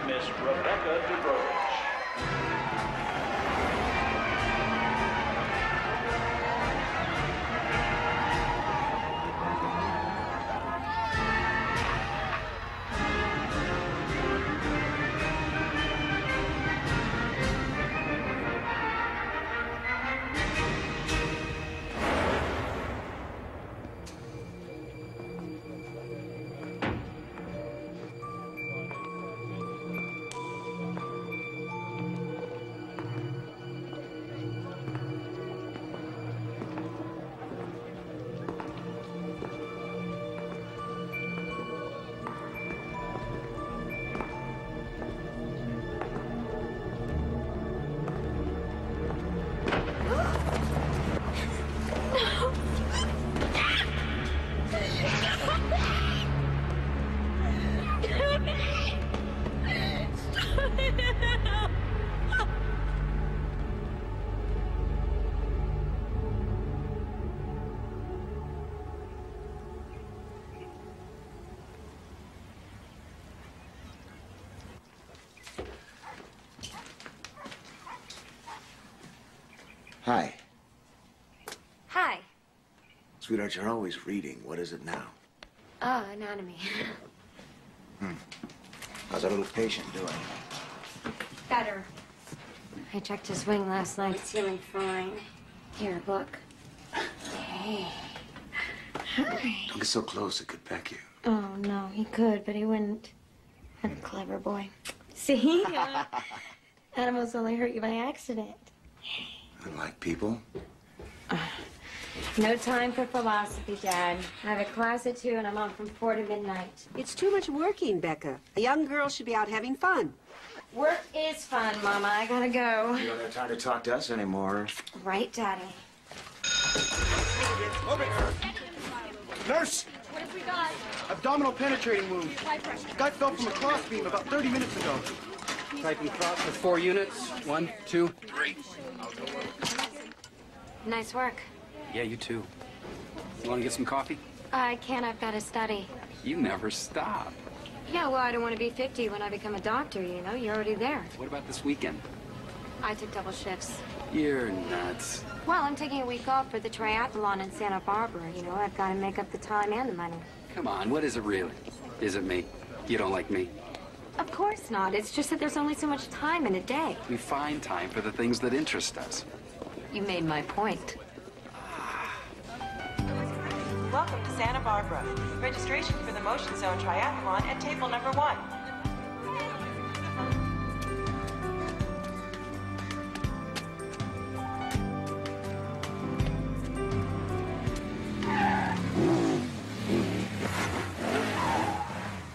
Miss Rebecca Dubrovich. Hi. Hi. Sweetheart, you're always reading. What is it now? Oh, anatomy. How's our little patient doing? Better. I checked his wing last night. It's healing fine. Here, look. Hey. Hi. Don't get so close, it could peck you. Oh, no, he could, but he wouldn't. I'm a clever boy. See? Animals only hurt you by accident. Unlike people? No time for philosophy, Dad. I have a class at 2 and I'm on from 4 to midnight. It's too much working, Becca. A young girl should be out having fun. Work is fun, Mama. I gotta go. You don't have time to talk to us anymore. Right, Daddy. Nurse! What have we got? Abdominal penetrating wound. High pressure. Guy fell from a crossbeam about 30 minutes ago. Typing cross for 4 units. 1, 2, 3. Nice work. Yeah, you too. You want to get some coffee? I can't. I've got to study. You never stop. Yeah, well, I don't want to be 50 when I become a doctor, you know? You're already there. What about this weekend? I took double shifts. You're nuts. Well, I'm taking a week off for the triathlon in Santa Barbara. You know, I've got to make up the time and the money. Come on, what is it really? Is it me? You don't like me? Of course not. It's just that there's only so much time in a day. We find time for the things that interest us. You made my point. Welcome to Santa Barbara. Registration for the Motion Zone Triathlon at table number 1.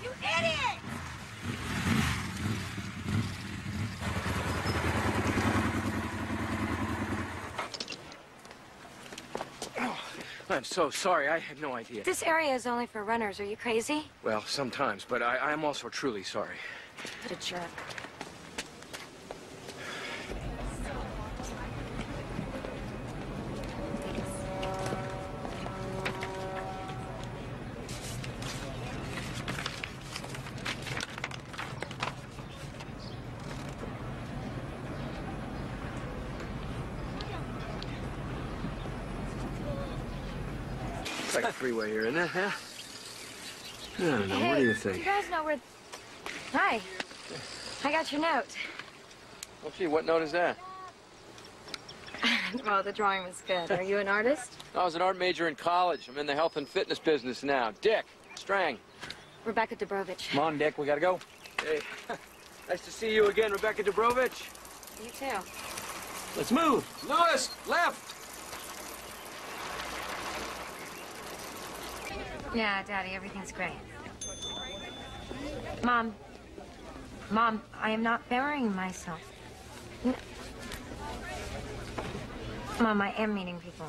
You idiot! I'm so sorry. I had no idea. This area is only for runners. Are you crazy? Well, sometimes, but I'm also truly sorry. What a jerk. It's like a freeway here, isn't it, huh? I don't know. What do you think? You guys know where... Hi. I got your note. Oh, gee, what note is that? Well, the drawing was good. Are you an artist? I was an art major in college. I'm in the health and fitness business now. Dick, Strang. Rebecca Dubrovich. Come on, Dick, we gotta go. Hey, nice to see you again, Rebecca Dubrovich. You too. Let's move. Notice, left. Yeah, Daddy, everything's great. Mom. Mom, I am not burying myself. Mom, I am meeting people.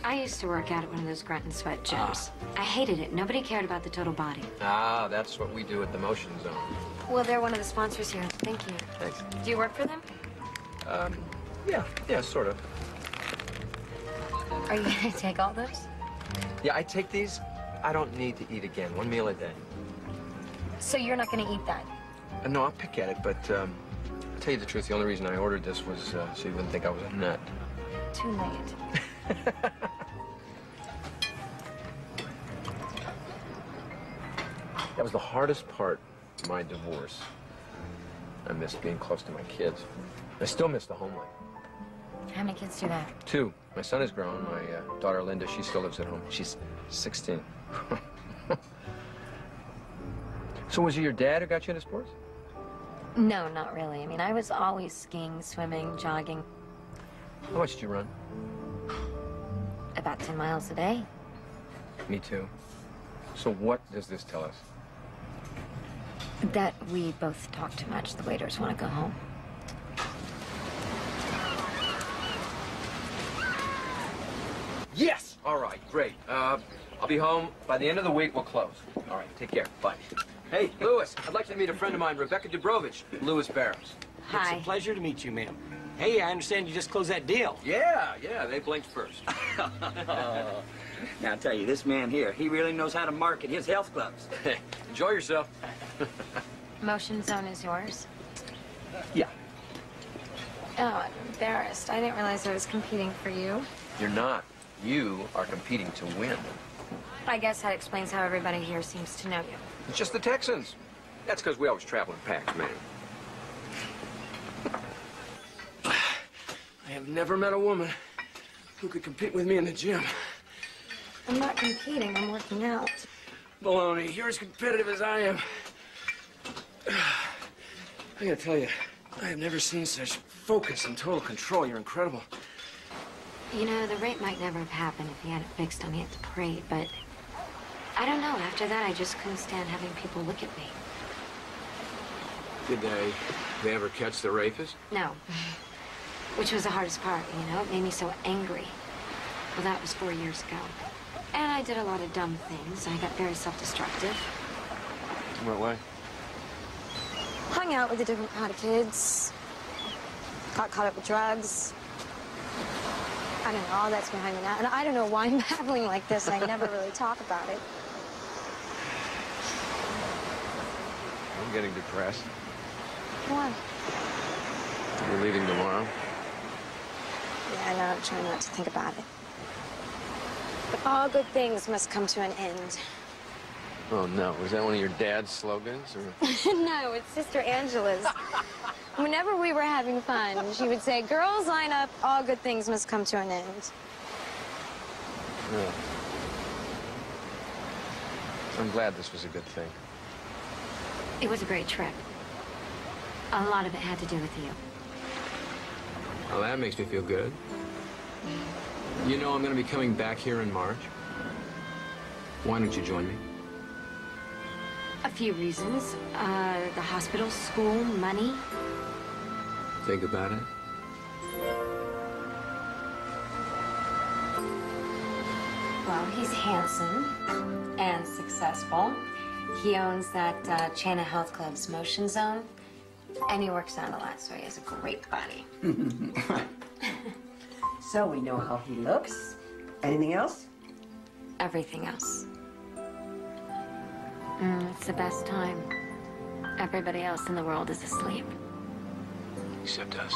I used to work out at one of those grunt and sweat gyms. I hated it. Nobody cared about the total body. Ah, that's what we do at the Motion Zone. Well, they're one of the sponsors here. Thank you. Thanks. Do you work for them? Yeah, sort of. Are you gonna take all those? Yeah, I take these. I don't need to eat again. 1 meal a day. So you're not gonna eat that? No, I'll pick at it, but I'll tell you the truth, the only reason I ordered this was so you wouldn't think I was a nut. Too late. That was the hardest part of my divorce. I missed being close to my kids. I still miss the home life. How many kids do that? 2. My son is grown. My daughter, Linda, she still lives at home. She's 16. So was it your dad who got you into sports? No, not really. I mean, I was always skiing, swimming, jogging. How much did you run? About 10 miles a day. Me too. So what does this tell us? That we both talk too much. The waiters want to go home. Yes! All right, great. I'll be home. By the end of the week, we'll close. All right, take care. Bye. Hey, Louis, I'd like to meet a friend of mine, Rebecca Dubrovich, Louis Barrows. Hi. It's a pleasure to meet you, ma'am. Hey, I understand you just closed that deal. Yeah, they blinked first. Now, I'll tell you, this man here, he really knows how to market his health clubs. Hey, enjoy yourself. Motion Zone is yours. Yeah. Oh, I'm embarrassed. I didn't realize I was competing for you. You're not. You are competing to win. I guess that explains how everybody here seems to know you. It's just the Texans. That's because we always travel in packs, man. I have never met a woman who could compete with me in the gym. I'm not competing. I'm working out. Baloney, you're as competitive as I am. I gotta tell you, I have never seen such focus and total control. You're incredible. You know, the rape might never have happened if he had it fixed on me at the parade, but I don't know. After that, I just couldn't stand having people look at me. Did they ever catch the rapist? No. Which was the hardest part, you know? It made me so angry. Well, that was 4 years ago. And I did a lot of dumb things. I got very self-destructive. In what way? Hung out with a different crowd of kids. Got caught up with drugs. I don't know, all that's behind me now. And I don't know why I'm babbling like this. I never really talk about it. I'm getting depressed. Why? You're leaving tomorrow? Yeah, I know. I'm trying not to think about it. But all good things must come to an end. Oh, no. Was that one of your dad's slogans? Or... No, it's Sister Angela's. Whenever we were having fun, she would say, girls line up, all good things must come to an end. Yeah. I'm glad this was a good thing. It was a great trip. A lot of it had to do with you. Well, that makes me feel good. You know I'm going to be coming back here in March. Why don't you join me? A few reasons. The hospital, school, money. Think about it. Well, he's handsome and successful. He owns that chain of health clubs, Motion Zone, and he works out a lot, so he has a great body. So we know how he looks. Anything else? Everything else. It's the best time. Everybody else in the world is asleep. Except us.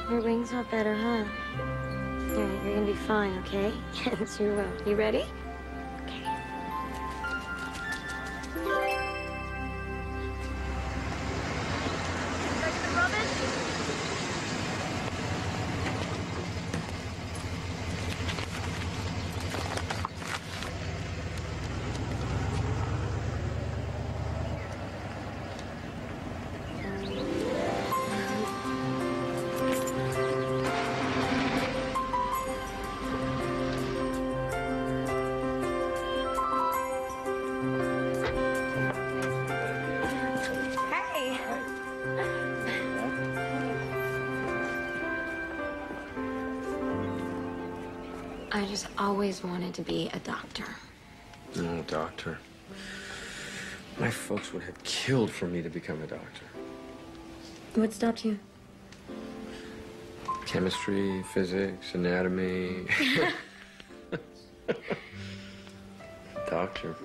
Your wings are better, huh? You're gonna be fine, okay? Yes, you will. You ready? Okay. I just always wanted to be a doctor. No, doctor. My folks would have killed for me to become a doctor. What stopped you? Chemistry, physics, anatomy. doctor.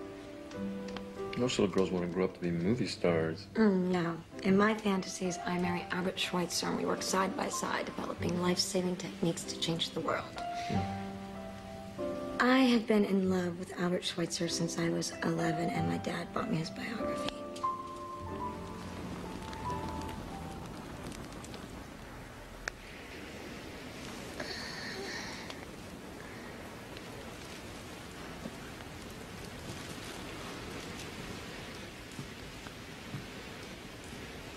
Most little girls want to grow up to be movie stars. No. In my fantasies, I marry Albert Schweitzer and we work side by side, developing life-saving techniques to change the world. I have been in love with Albert Schweitzer since I was 11, and my dad bought me his biography.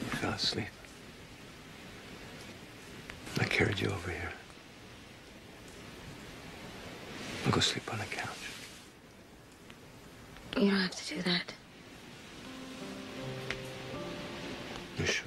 You fell asleep. I carried you over here. I'll go sleep on the couch. You don't have to do that. You sure?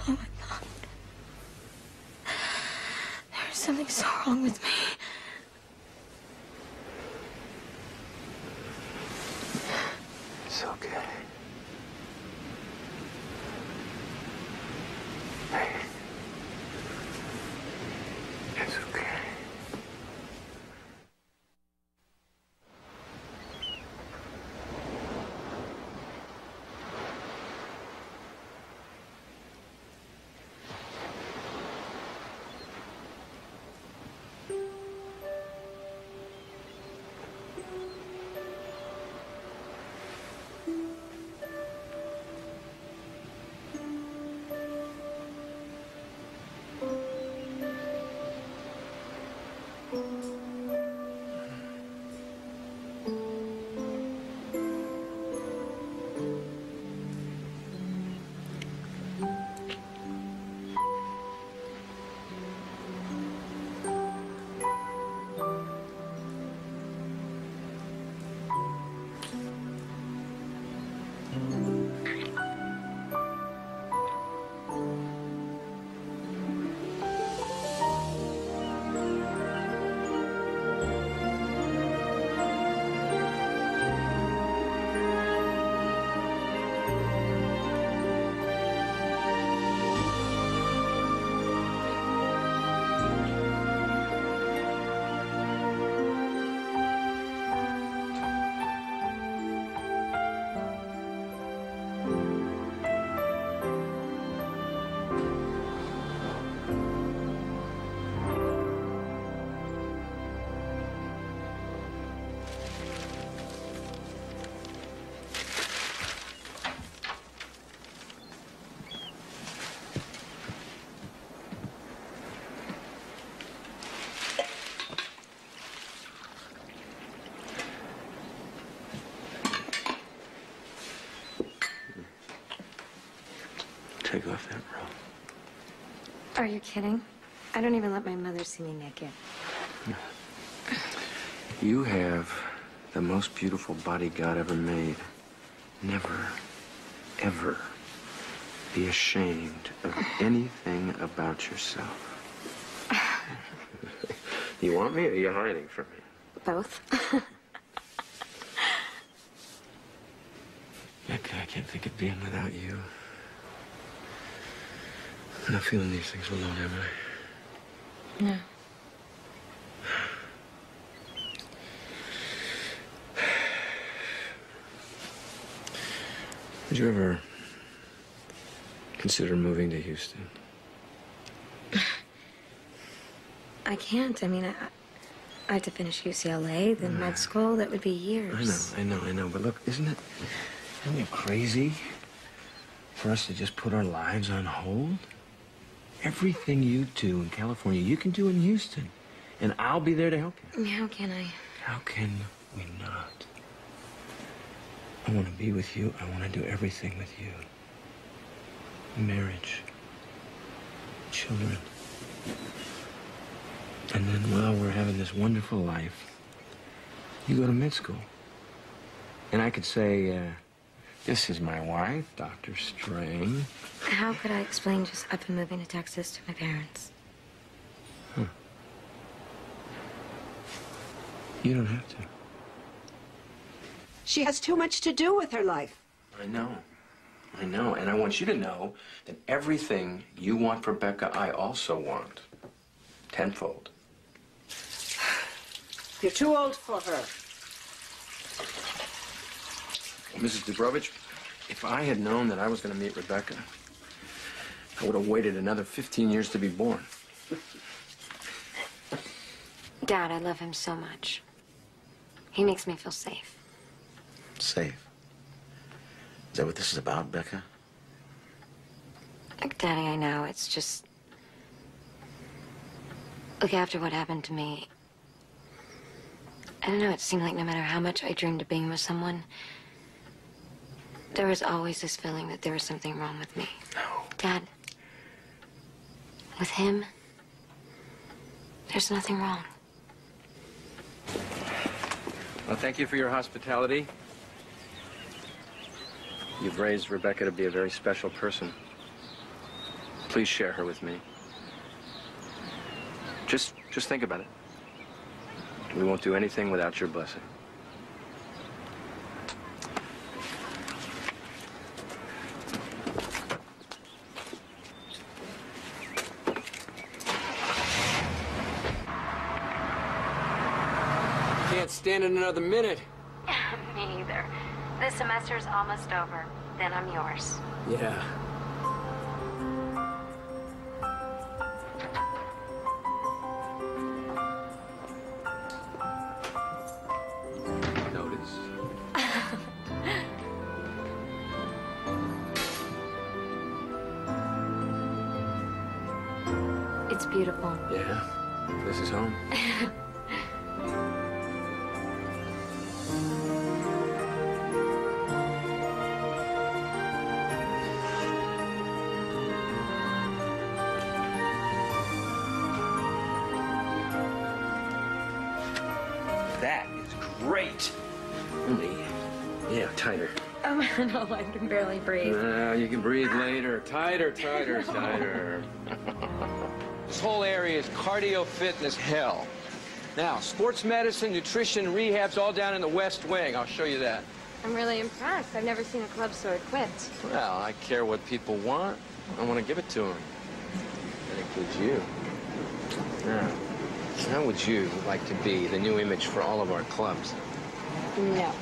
Oh my God. There's something so wrong with me. It's okay. Hey. It's okay. Take off that robe. Are you kidding? I don't even let my mother see me naked. You have the most beautiful body God ever made. Never, ever be ashamed of anything about yourself. You want me or are you hiding from me? Both. I can't think of being without you. I'm not feeling these things alone, am I? No. Did you ever consider moving to Houston? I can't. I mean, I have to finish UCLA, then med school. That would be years. I know. But look, isn't it crazy for us to just put our lives on hold? Everything you do in California, you can do in Houston. And I'll be there to help you. How can I? How can we not? I want to be with you. I want to do everything with you. Marriage. Children. And then while we're having this wonderful life, you go to med school. And I could say, this is my wife, Dr. Strang. How could I explain just I've been moving to Texas to my parents? Huh. You don't have to. She has too much to do with her life. I know. I know. And I want you to know that everything you want for Becca, I also want. Tenfold. You're too old for her. Mrs. Dubrovich, if I had known that I was going to meet Rebecca, I would have waited another 15 years to be born. Dad, I love him so much. He makes me feel safe. Safe? Is that what this is about, Becca? Look, Daddy, I know, it's just... Look, after what happened to me, I don't know, it seemed like no matter how much I dreamed of being with someone, there was always this feeling that there was something wrong with me. No. Dad, with him, there's nothing wrong. Well, thank you for your hospitality. You've raised Rebecca to be a very special person. Please share her with me. Just think about it. We won't do anything without your blessing. Can't stand it another minute. Me either. This semester's almost over. Then I'm yours. Yeah. Notice. It's beautiful. Yeah. This is home. That is great. Only, yeah, tighter. Oh, no, I can barely breathe. You can breathe later. Tighter, tighter, tighter. This whole area is cardio fitness hell. Now, sports medicine, nutrition, rehab's all down in the West Wing. I'll show you that. I'm really impressed. I've never seen a club so equipped. Well, I care what people want. I want to give it to them. That includes you. Now, how would you like to be the new image for all of our clubs? No. All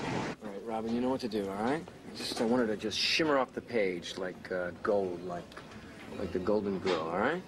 right, Robin, you know what to do, all right? I wanted to just shimmer off the page like gold, like the Golden Girl, all right?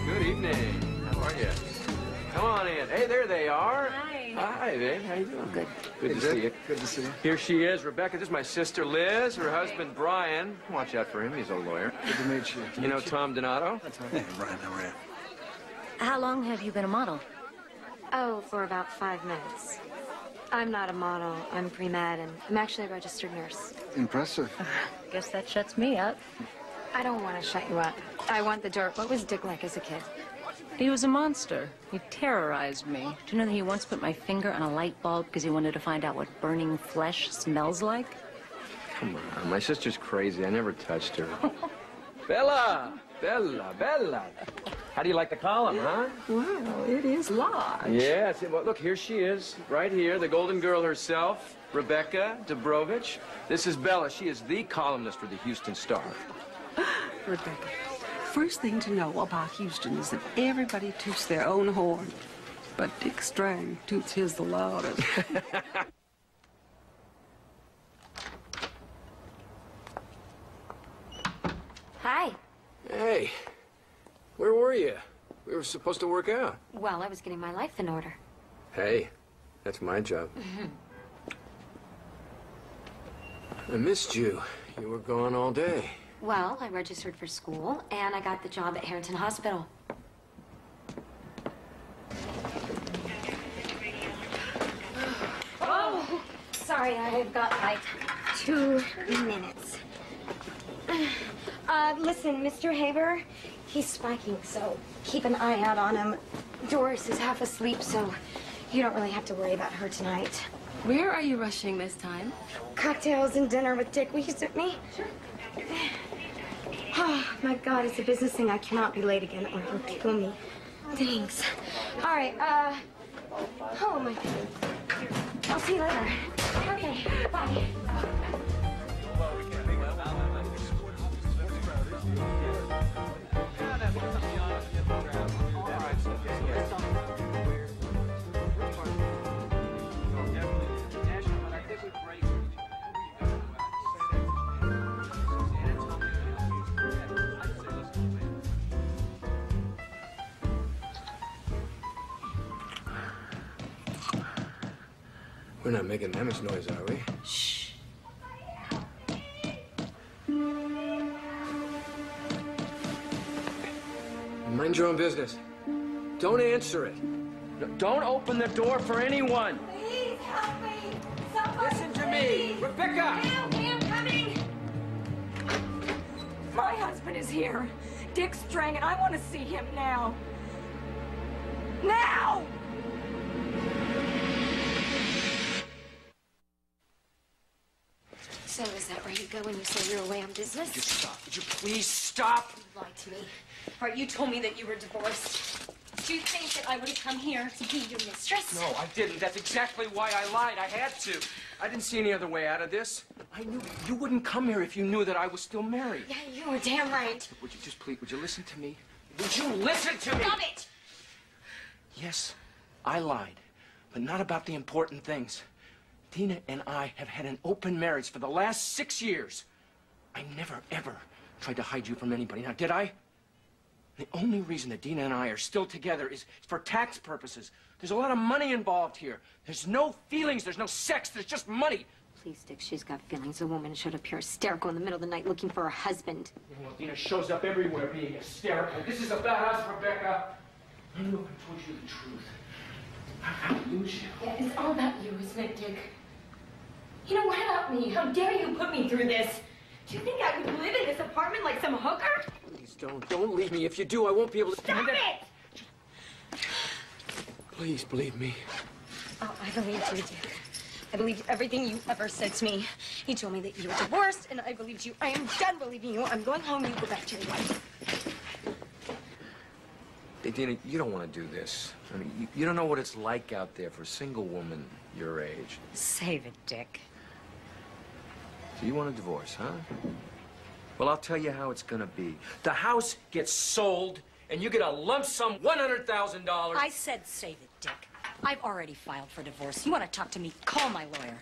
Good evening. How are you? Come on in. Hey, there they are. Hi. Hi, babe. How you doing? Good. Good to see you. Good to see you. Here she is, Rebecca. This is my sister Liz, her husband Brian. Watch out for him. He's a lawyer. Good to meet you. You know Tom Donato? Hey, Brian, how are you? How long have you been a model? Oh, for about 5 minutes. I'm not a model. I'm pre-med, and I'm actually a registered nurse. Impressive. Guess that shuts me up. I don't want to shut you up. I want the dirt. What was Dick like as a kid? He was a monster. He terrorized me. Do you know that he once put my finger on a light bulb because he wanted to find out what burning flesh smells like? Come on, my sister's crazy. I never touched her. Bella! Bella, Bella. How do you like the column, huh? Wow, it is large. Yes. Well, look, here she is, right here, the Golden Girl herself, Rebecca Dubrovich. This is Bella. She is the columnist for the Houston Star. Rebecca, first thing to know about Houston is that everybody toots their own horn. But Dick Strang toots his the loudest. Hi. Hey, where were you? We were supposed to work out. Well, I was getting my life in order. Hey, that's my job. I missed you. You were gone all day. Well, I registered for school, and I got the job at Harrington Hospital. Oh, sorry, I've got like 2 minutes. Listen, Mr. Haber, he's spiking, so keep an eye out on him. Doris is half asleep, so you don't really have to worry about her tonight. Where are you rushing this time? Cocktails and dinner with Dick. Will you sit me? Sure. Oh, my God, it's a business thing. I cannot be late again or he'll kill me. Thanks. All right, oh, my God. I'll see you later. Okay, bye. We're not making that much noise, are we? Shh. Mind your own business. Don't answer it. Don't open the door for anyone. Please help me. Somebody, Listen to me, Rebecca. Help me, I'm coming. My husband is here. Dick Strang, and I want to see him now. Now! So is that where you go when you say you're away on business? Would you stop? Would you please stop? You lied to me. All right, you told me that you were divorced. Do you think that I would have come here to be your mistress? No, I didn't. That's exactly why I lied. I had to. I didn't see any other way out of this. I knew you wouldn't come here if you knew that I was still married. Yeah, you were damn right. Would you just please, would you listen to me? Would you listen to me? Stop it! Yes, I lied, but not about the important things. Dina and I have had an open marriage for the last 6 years. I never, ever tried to hide you from anybody. Now, did I? The only reason that Dina and I are still together is for tax purposes. There's a lot of money involved here. There's no feelings, there's no sex, there's just money. Please, Dick, she's got feelings. A woman showed up here hysterical in the middle of the night looking for her husband. Well, Dina shows up everywhere being hysterical. This is about us, Rebecca. I knew if I told you the truth, I'd lose you. Yeah, it's all about you, isn't it, Dick? You know, what about me? How dare you put me through this? Do you think I would live in this apartment like some hooker? Please don't leave me. If you do, I won't be able to Stop stand it! Please believe me. Oh, I believed you, Dick. I believed everything you ever said to me. You told me that you were divorced, and I believed you. I am done believing you. I'm going home. You go back to your wife. Hey, Dina, you don't want to do this. I mean, you don't know what it's like out there for a single woman your age. Save it, Dick. So you want a divorce, huh? Well, I'll tell you how it's gonna be. The house gets sold, and you get a lump sum $100,000. I said save it, Dick. I've already filed for divorce. You want to talk to me? Call my lawyer.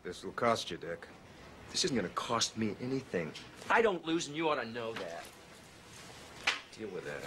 This will cost you, Dick. This isn't gonna cost me anything. I don't lose, and you ought to know that. Deal with that.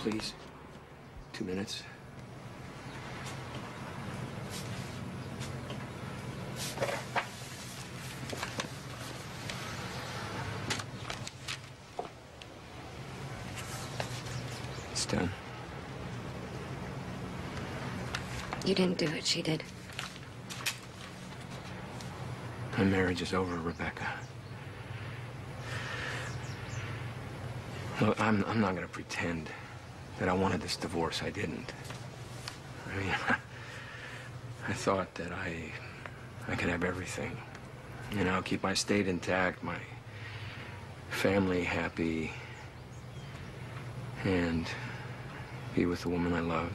Please, 2 minutes. done. You didn't do it, she did. My marriage is over, Rebecca. Look, I'm not going to pretend that I wanted this divorce. I didn't. I mean, I thought that I could have everything. You know, keep my estate intact, my family happy, and be with the woman I loved.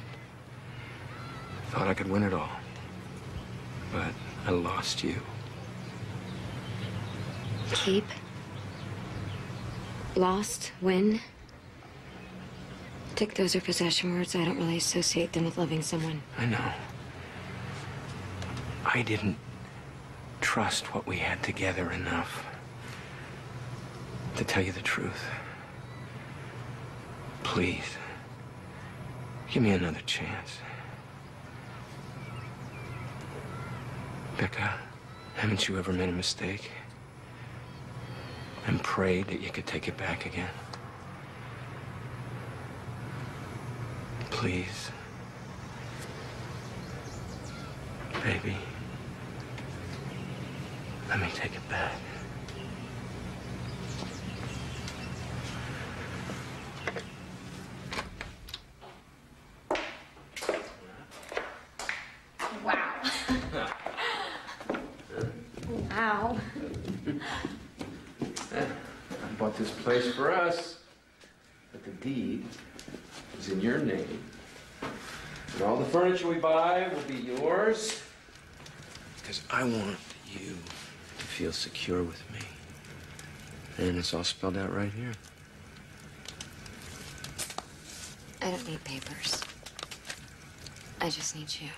Thought I could win it all. But I lost you. Keep. Lost. Win. Dick, those are possession words. I don't really associate them with loving someone. I know. I didn't trust what we had together enough to tell you the truth. Please, give me another chance. Becca, haven't you ever made a mistake and prayed that you could take it back again? Please. Baby, let me take it back. Wow. Wow. I bought this place for us, but the deed is in your name. And all the furniture we buy will be yours. Because I want you to feel secure with me. And it's all spelled out right here. I don't need papers. I just need you.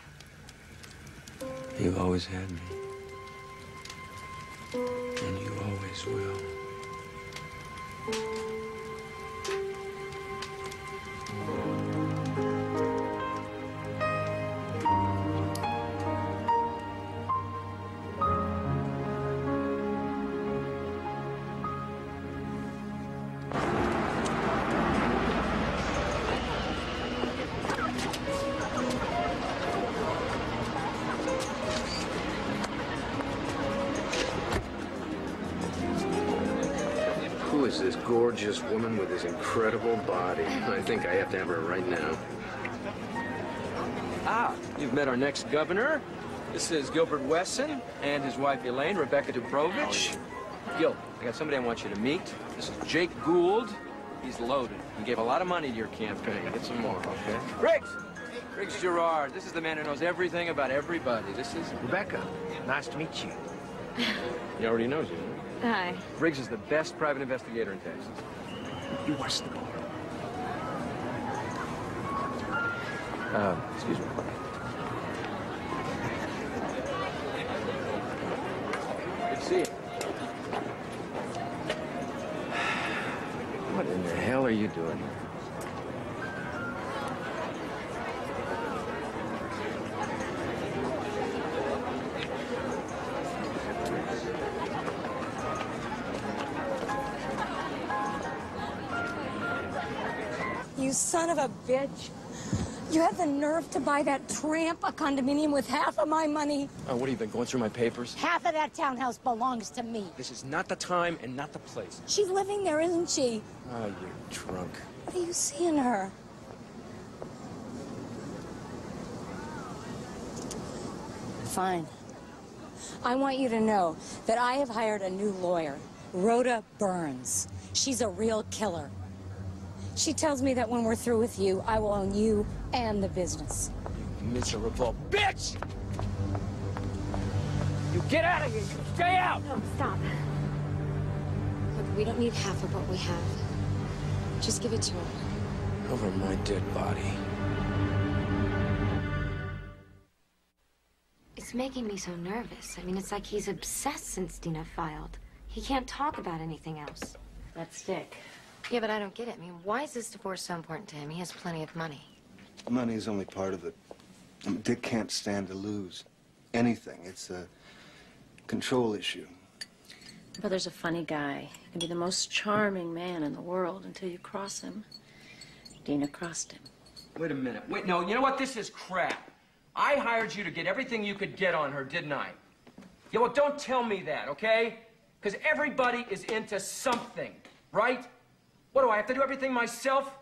You've always had me. And you always will. Who is this gorgeous woman with this incredible body? I think I have to have her right now. Ah, you've met our next governor. This is Gilbert Wesson and his wife Elaine, Rebecca Dubrovich. Gil, I got somebody I want you to meet. This is Jake Gould. He's loaded. He gave a lot of money to your campaign. Get some more, okay? Riggs! Riggs Gerard. This is the man who knows everything about everybody. This is Rebecca, nice to meet you. He already knows you. Hi. Riggs is the best private investigator in Texas. You watch the bar. Excuse me. Good to see you. What in the hell are you doing here? You son of a bitch. You have the nerve to buy that tramp a condominium with half of my money? Oh, what have you been going through my papers? Half of that townhouse belongs to me. This is not the time and not the place. She's living there, isn't she? Oh, you're drunk. What do you see in her? Fine. I want you to know that I have hired a new lawyer, Rhoda Burns. She's a real killer. She tells me that when we're through with you, I will own you and the business. You miserable bitch! You get out of here! You stay out! No, stop. Look, we don't need half of what we have. Just give it to her. Over my dead body. It's making me so nervous. I mean, it's like he's obsessed since Dina filed. He can't talk about anything else. That's Dick. Yeah, but I don't get it. I mean, why is this divorce so important to him? He has plenty of money. Money is only part of it. I mean, Dick can't stand to lose anything. It's a control issue. Brother's a funny guy. He can be the most charming man in the world until you cross him. Dina crossed him. Wait a minute. Wait, no, you know what? This is crap. I hired you to get everything you could get on her, didn't I? Yeah, well, don't tell me that, okay? Because everybody is into something, right? What, do I have to do everything myself?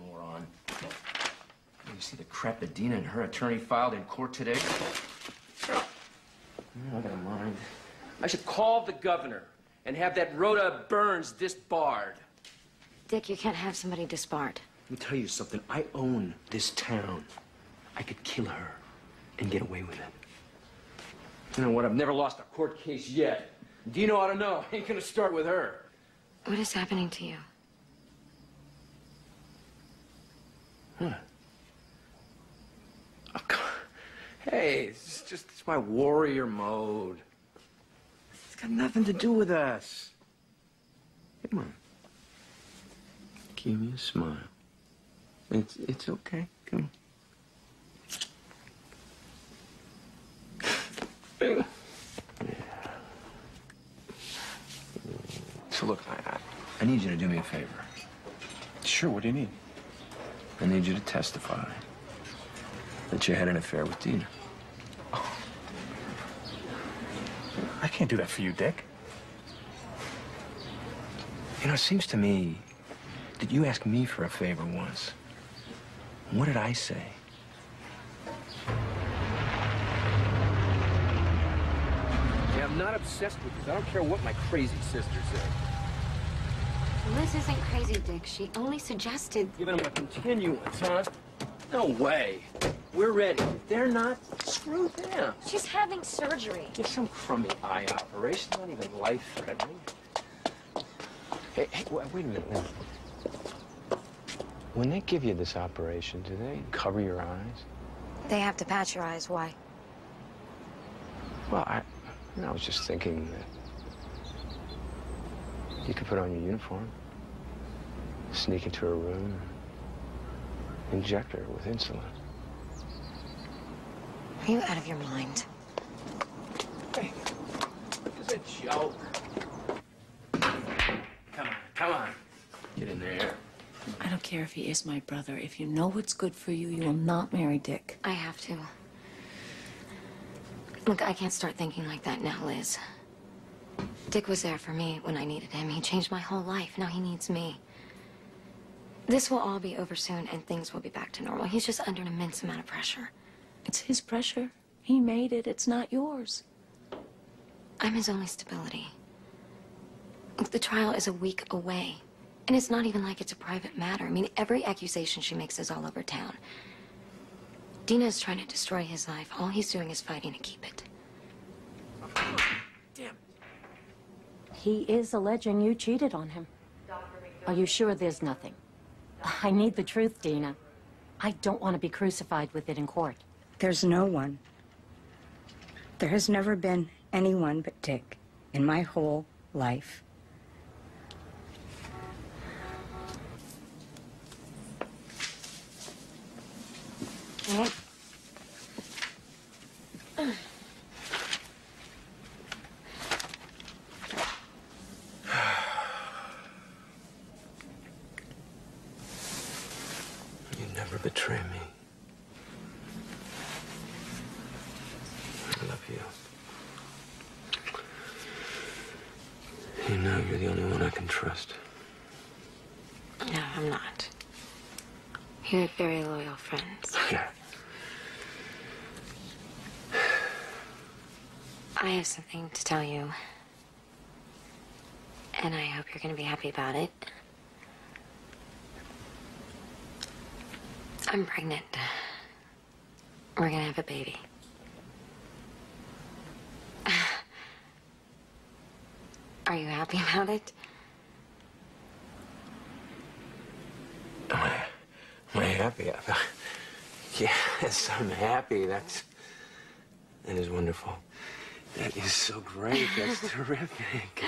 Moron. You see the crap that Dina and her attorney filed in court today? I got a mind. I should call the governor and have that Rhoda Burns disbarred. Dick, you can't have somebody disbarred. Let me tell you something. I own this town. I could kill her and get away with it. You know what? I've never lost a court case yet. Dino ought to know. I ain't gonna start with her. What is happening to you? What? Oh, come on. Hey, it's my warrior mode. It's got nothing to do with us. Come on. Give me a smile. It's okay. Come on. Yeah. So look, I need you to do me a favor. Sure, what do you need? I need you to testify that you had an affair with Dina. Oh. I can't do that for you, Dick. You know, it seems to me that you asked me for a favor once. What did I say? Yeah, I'm not obsessed with this. I don't care what my crazy sister said. Liz isn't crazy, Dick. She only suggested... Giving them a continuance, huh? No way. We're ready. If they're not, screw them. She's having surgery. Just some crummy eye operation, not even life-threatening. Hey, wait a minute. When they give you this operation, do they cover your eyes? They have to patch your eyes. Why? Well, I was just thinking that you could put on your uniform, sneak into her room, and inject her with insulin. Are you out of your mind? Hey, it's a joke. Come on. Get in there. I don't care if he is my brother. If you know what's good for you, you will not marry Dick. I have to. Look, I can't start thinking like that now, Liz. Dick was there for me when I needed him. He changed my whole life. Now he needs me. This will all be over soon, and things will be back to normal. He's just under an immense amount of pressure. It's his pressure. He made it. It's not yours. I'm his only stability. Look, the trial is a week away. And it's not even like it's a private matter. I mean, every accusation she makes is all over town. Dina is trying to destroy his life. All he's doing is fighting to keep it. Damn. He is alleging you cheated on him. Are you sure there's nothing? I need the truth, Dina. I don't want to be crucified with it in court. There's no one. There has never been anyone but Dick in my whole life. You never betray me. I love you. You know you're the only one I can trust. No, I'm not. You're very loyal friends. Yeah. I have something to tell you. And I hope you're going to be happy about it. I'm pregnant. We're going to have a baby. Are you happy about it? Am I happy? Yes, I'm happy. That is wonderful. That is so great. That's terrific.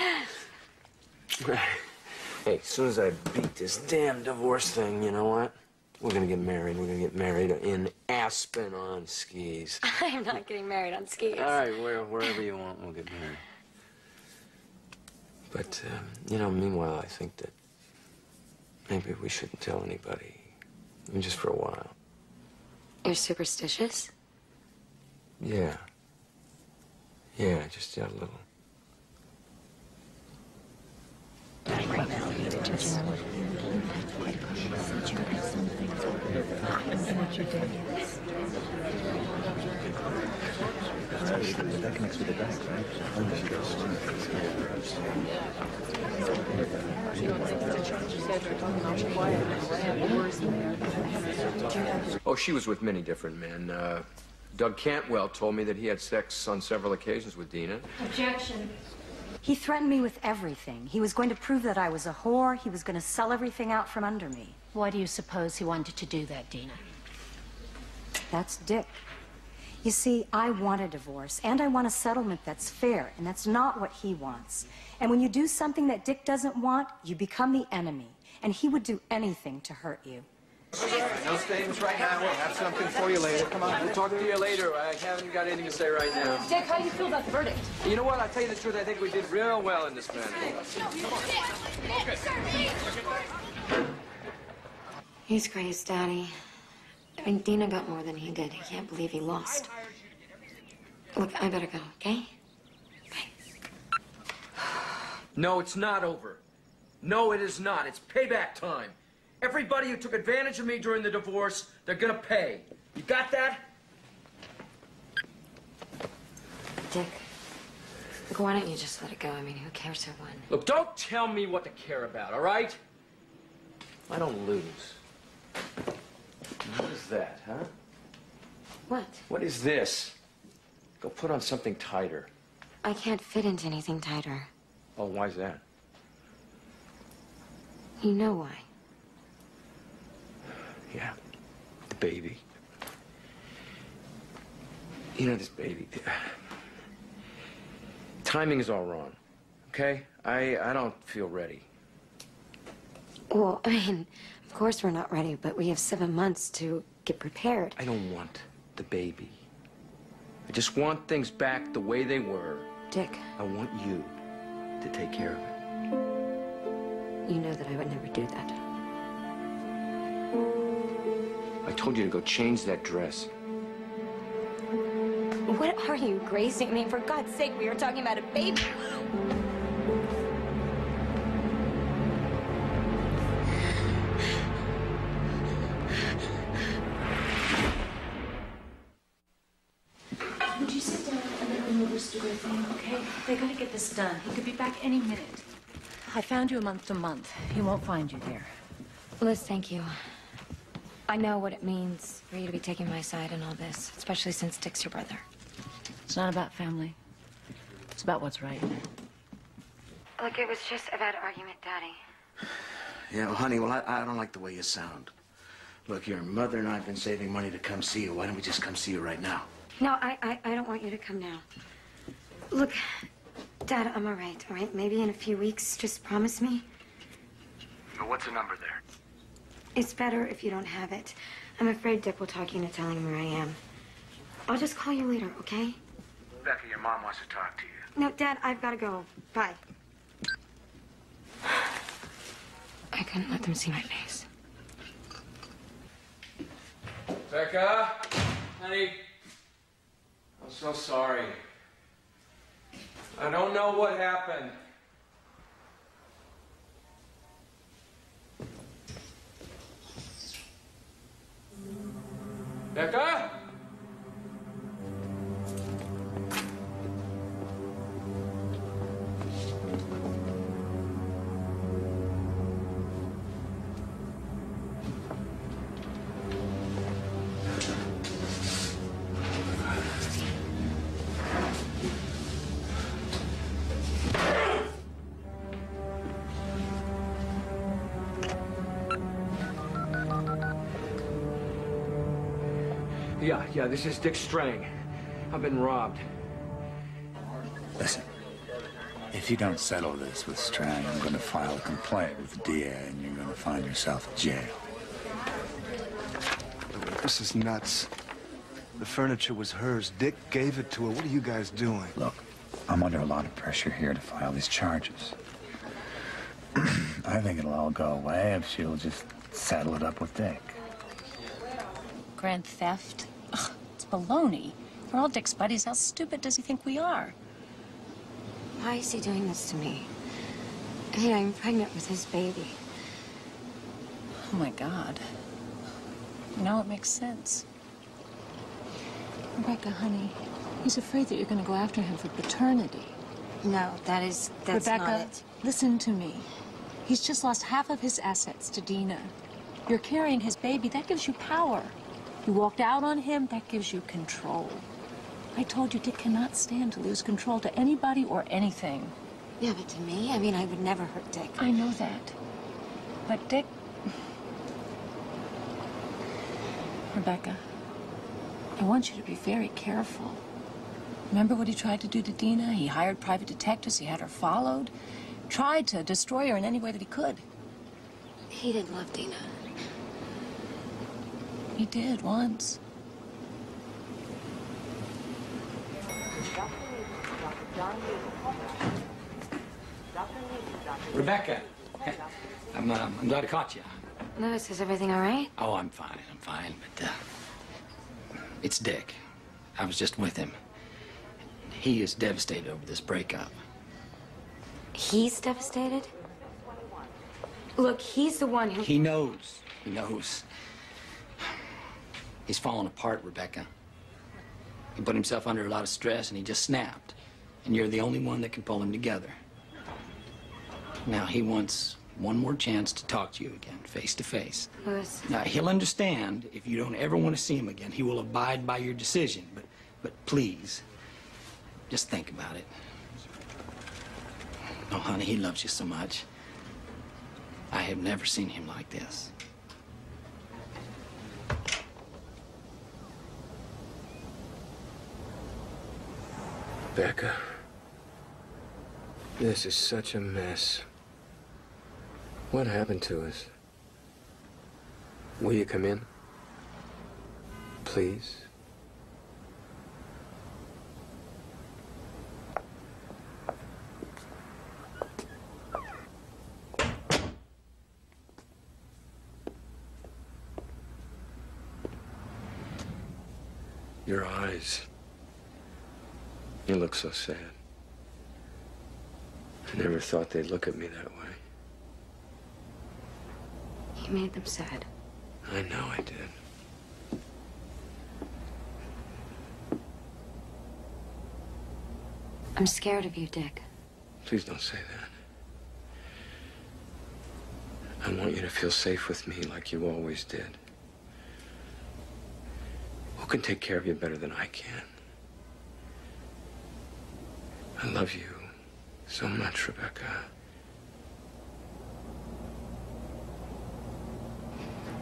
Hey, as soon as I beat this damn divorce thing, you know what? We're gonna get married. We're gonna get married in Aspen on skis. I'm not getting married on skis. All right, wherever you want, we'll get married. But, you know, meanwhile, I think that maybe we shouldn't tell anybody. I mean, just for a while. You're superstitious? Yeah. Yeah, just a little. Right now, just... That connects with the back, right? Oh, she was with many different men. Doug Cantwell told me that he had sex on several occasions with Dina. Objection. He threatened me with everything. He was going to prove that I was a whore. He was going to sell everything out from under me. Why do you suppose he wanted to do that, Dina? That's Dick. You see, I want a divorce, and I want a settlement that's fair, and that's not what he wants. And when you do something that Dick doesn't want, you become the enemy, and he would do anything to hurt you. No statements right now. We'll have something for you later. Come on. We'll talk to you later. I haven't got anything to say right now. Dick, how do you feel about the verdict? You know what? I'll tell you the truth. I think we did real well in this matter. He's crazed, Daddy. I mean, Dina got more than he did. I can't believe he lost. Look, I better go, okay? No, it's not over. No, it is not. It's payback time. Everybody who took advantage of me during the divorce, they're gonna pay. You got that? Dick, look, why don't you just let it go? I mean, who cares who won? Look, don't tell me what to care about, all right? I don't lose. What is that, huh? What? What is this? Go put on something tighter. I can't fit into anything tighter. Oh, why's that? You know why. Yeah, the baby. You know, this baby. Timing is all wrong, okay? I don't feel ready. Well, I mean, of course we're not ready, but we have 7 months to get prepared. I don't want the baby. I just want things back the way they were. Dick. I want you to take care of it. You know that I would never do that. I told you to go change that dress. What are you, Gracie? I mean, for God's sake, we were talking about a baby. Would you sit down and let me over to everything, okay? They gotta get this done. He could be back any minute. I found you a month to month. He won't find you there. Liz, thank you. I know what it means for you to be taking my side in all this, especially since Dick's your brother. It's not about family. It's about what's right. Look, it was just a bad argument, Daddy. Yeah, well, honey, well, I don't like the way you sound. Look, your mother and I have been saving money to come see you. Why don't we just come see you right now? No, I don't want you to come now. Look, Dad, I'm all right? Maybe in a few weeks, just promise me. Well, what's the number there? It's better if you don't have it. I'm afraid Dick will talk you into telling him where I am. I'll just call you later, okay? Becca, your mom wants to talk to you. No, Dad, I've got to go. Bye. I couldn't let them see my face. Becca, honey, I'm so sorry. I don't know what happened. Becca? Yeah, this is Dick Strang. I've been robbed. Listen, if you don't settle this with Strang, I'm going to file a complaint with the DA, and you're going to find yourself in jail. This is nuts. The furniture was hers. Dick gave it to her. What are you guys doing? Look, I'm under a lot of pressure here to file these charges. I think it'll all go away if she'll just settle it up with Dick. Grand theft? Ugh, it's baloney. We're all Dick's buddies. How stupid does he think we are? Why is he doing this to me? I mean, I'm pregnant with his baby. Oh, my God. Now it makes sense. Rebecca, honey, he's afraid that you're going to go after him for paternity. No, that's Rebecca, not it. listen to me. He's just lost half of his assets to Dina. You're carrying his baby. That gives you power. You walked out on him. That gives you control. I told you Dick cannot stand to lose control to anybody or anything. Yeah, but to me, I mean, I would never hurt Dick. I know that. But Dick... Rebecca, I want you to be very careful. Remember what he tried to do to Dina? He hired private detectives. He had her followed. Tried to destroy her in any way that he could. He didn't love Dina. He did, once. Rebecca, I'm glad I caught you. Louis, is everything all right? Oh, I'm fine, but, it's Dick. I was just with him. He is devastated over this breakup. He's devastated? Look, he's the one who... He knows. He knows. He's fallen apart, Rebecca. He put himself under a lot of stress and he just snapped. And you're the only one that can pull him together. Now, he wants one more chance to talk to you again, face to face. Louis. Now, he'll understand if you don't ever want to see him again. He will abide by your decision. But please, just think about it. Oh, honey, he loves you so much. I have never seen him like this. Becca, this is such a mess. What happened to us? Will you come in? Please? Your eyes. You look so sad. I never thought they'd look at me that way. He made them sad. I know I did. I'm scared of you, Dick. Please don't say that. I want you to feel safe with me like you always did. Who can take care of you better than I can? I love you so much, Rebecca.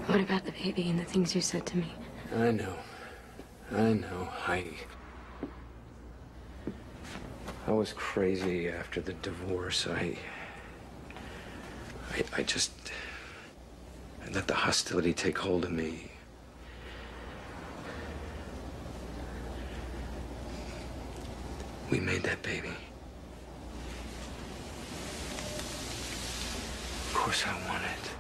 What about the baby and the things you said to me? I know. I was crazy after the divorce. I let the hostility take hold of me. We made that baby. Of course I want it.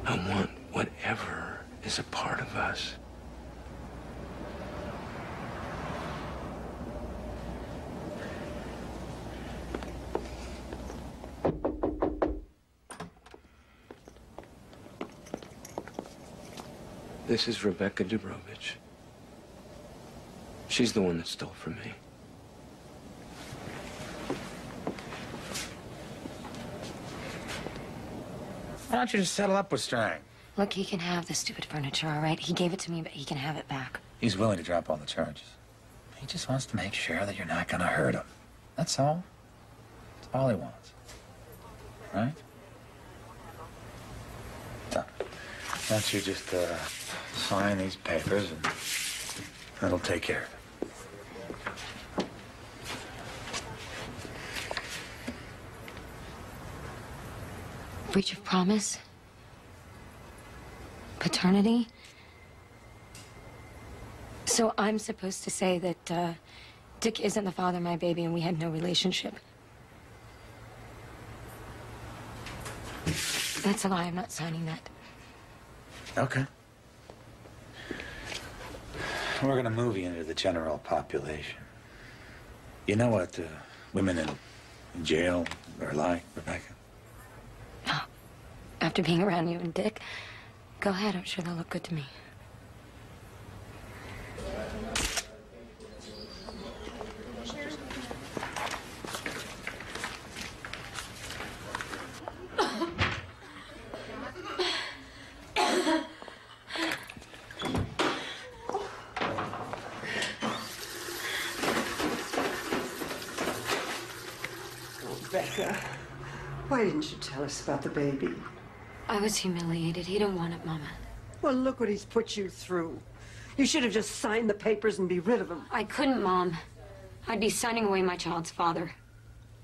I want whatever is a part of us. This is Rebecca Dubrovich. She's the one that stole from me. Why don't you just settle up with Strang? Look, he can have the stupid furniture, all right? He gave it to me, but he can have it back. He's willing to drop all the charges. He just wants to make sure that you're not gonna hurt him. That's all. That's all he wants. Right? So, why don't you just sign these papers and that'll take care of it. Breach of promise? Paternity? So I'm supposed to say that Dick isn't the father of my baby and we had no relationship? That's a lie. I'm not signing that. Okay. We're gonna move you into the general population. You know what women in jail are like, Rebecca? Oh, after being around you and Dick, go ahead. I'm sure they'll look good to me. Rebecca, why didn't you tell us about the baby? I was humiliated. He didn't want it, Mama. Well, look what he's put you through. You should have just signed the papers and be rid of him. I couldn't, Mom. I'd be signing away my child's father.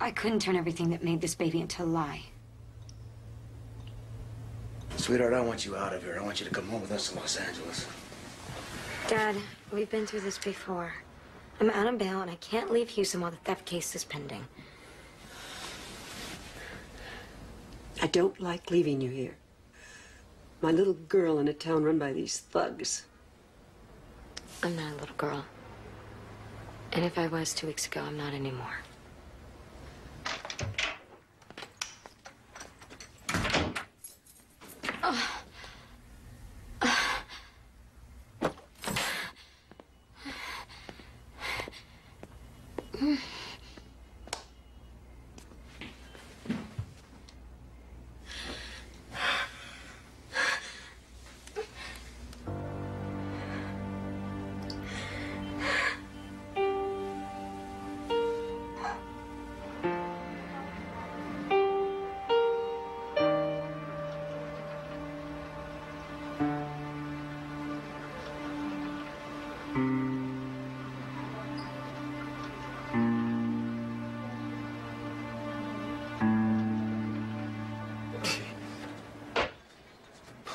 I couldn't turn everything that made this baby into a lie. Sweetheart, I want you out of here. I want you to come home with us to Los Angeles. Dad, we've been through this before. I'm out on bail, and I can't leave Houston while the theft case is pending. I don't like leaving you here. My little girl in a town run by these thugs. I'm not a little girl. And if I was 2 weeks ago, I'm not anymore.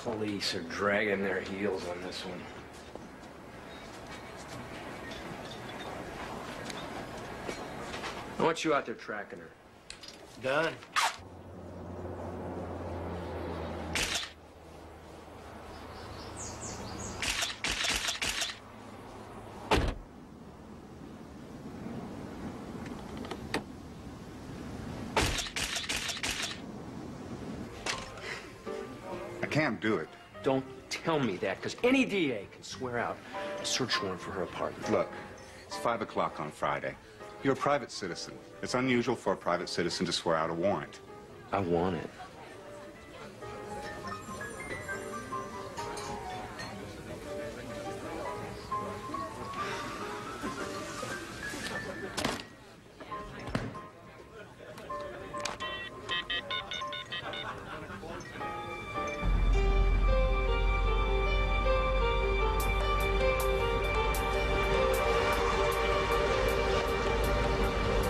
Police are dragging their heels on this one. I want you out there tracking her. Done. I can't do it. Don't tell me that, because any DA can swear out a search warrant for her apartment. Look, it's 5 o'clock on Friday. You're a private citizen. It's unusual for a private citizen to swear out a warrant. I want it.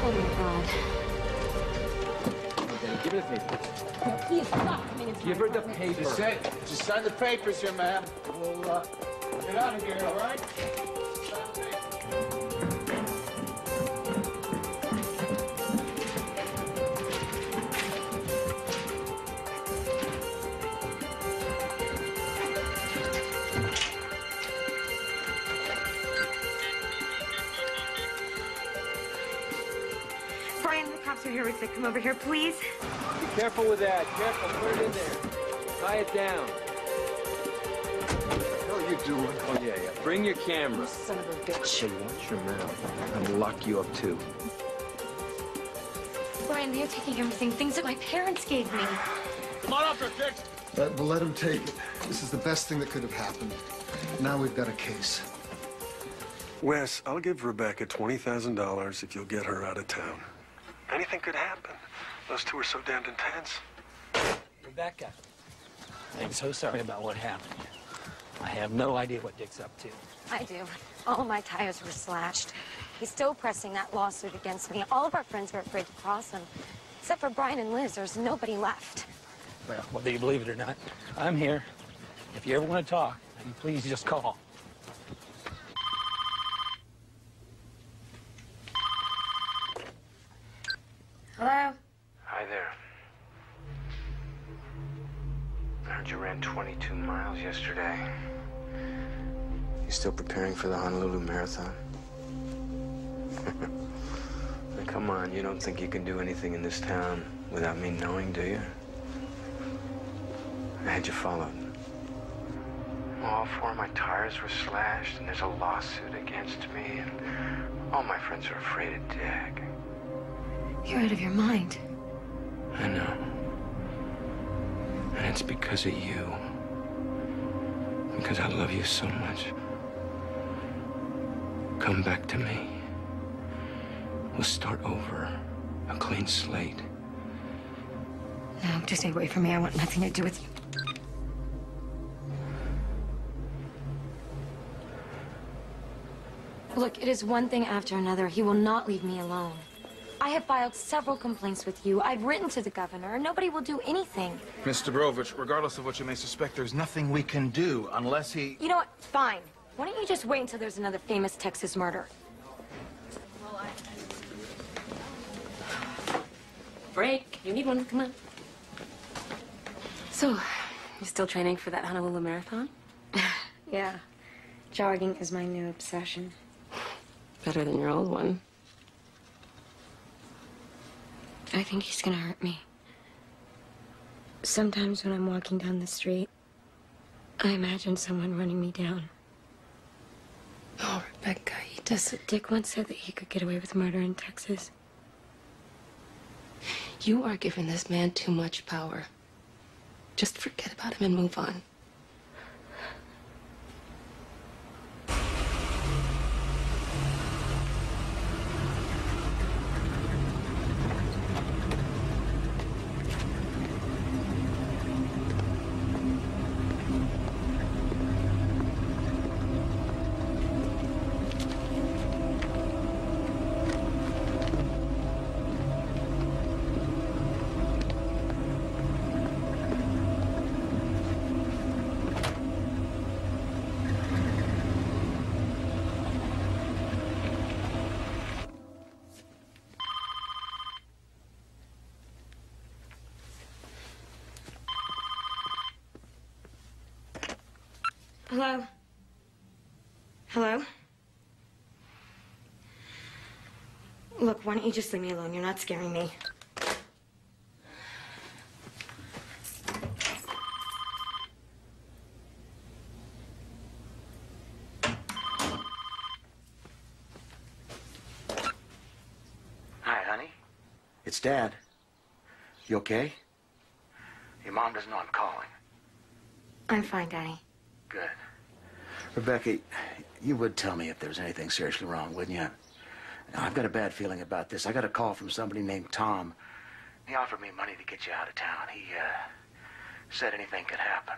Oh, my God. Okay, give her the papers. No, please stop coming into Give my her the apartment. paper. Just sign the papers here, ma'am. We'll get out of here, all right? Brian, the cops are here. Rick, come over here, please. Be careful with that. Careful. Put it in there. Tie it down. What are you doing? Oh, yeah. Bring your camera. Son of a bitch. Hey, watch your mouth. I'm gonna lock you up, too. Brian, they're taking everything. Things that my parents gave me. Come on up there, kids. We'll let him take it. This is the best thing that could have happened. Now we've got a case. Wes, I'll give Rebecca $20,000 if you'll get her out of town. Anything could happen. Those two are so damned intense. Rebecca, I'm so sorry about what happened. I have no idea what Dick's up to. I do. All my tires were slashed. He's still pressing that lawsuit against me. All of our friends were afraid to cross him. Except for Brian and Liz, there's nobody left. Well, whether you believe it or not, I'm here. If you ever want to talk, then please just call. Hello? Hi there. 22 miles yesterday. You still preparing for the Honolulu Marathon? Come on, you don't think you can do anything in this town without me knowing, do you? I had you followed. All 4 of my tires were slashed, and there's a lawsuit against me, and all my friends are afraid of Dick. You're out of your mind. I know. And it's because of you. Because I love you so much. Come back to me. We'll start over. A clean slate. No, just stay away from me. I want nothing to do with you. Look, it is one thing after another. He will not leave me alone. I have filed several complaints with you. I've written to the governor. Nobody will do anything. Miss Dubrovich, regardless of what you may suspect, there's nothing we can do unless he... You know what? Fine. Why don't you just wait until there's another famous Texas murder? Break. You need one. Come on. So, you still training for that Honolulu Marathon? Yeah. Jogging is my new obsession. Better than your old one. I think he's gonna hurt me. Sometimes when I'm walking down the street, I imagine someone running me down. Oh, Rebecca, he doesn't... Dick once said that he could get away with murder in Texas. You are giving this man too much power. Just forget about him and move on. Hello? Hello? Look, why don't you just leave me alone? You're not scaring me. Hi, honey. It's Dad. You okay? Your mom doesn't know I'm calling. I'm fine, Daddy. Good. Rebecca, you would tell me if there was anything seriously wrong, wouldn't you? I've got a bad feeling about this. I got a call from somebody named Tom. He offered me money to get you out of town. He, said anything could happen.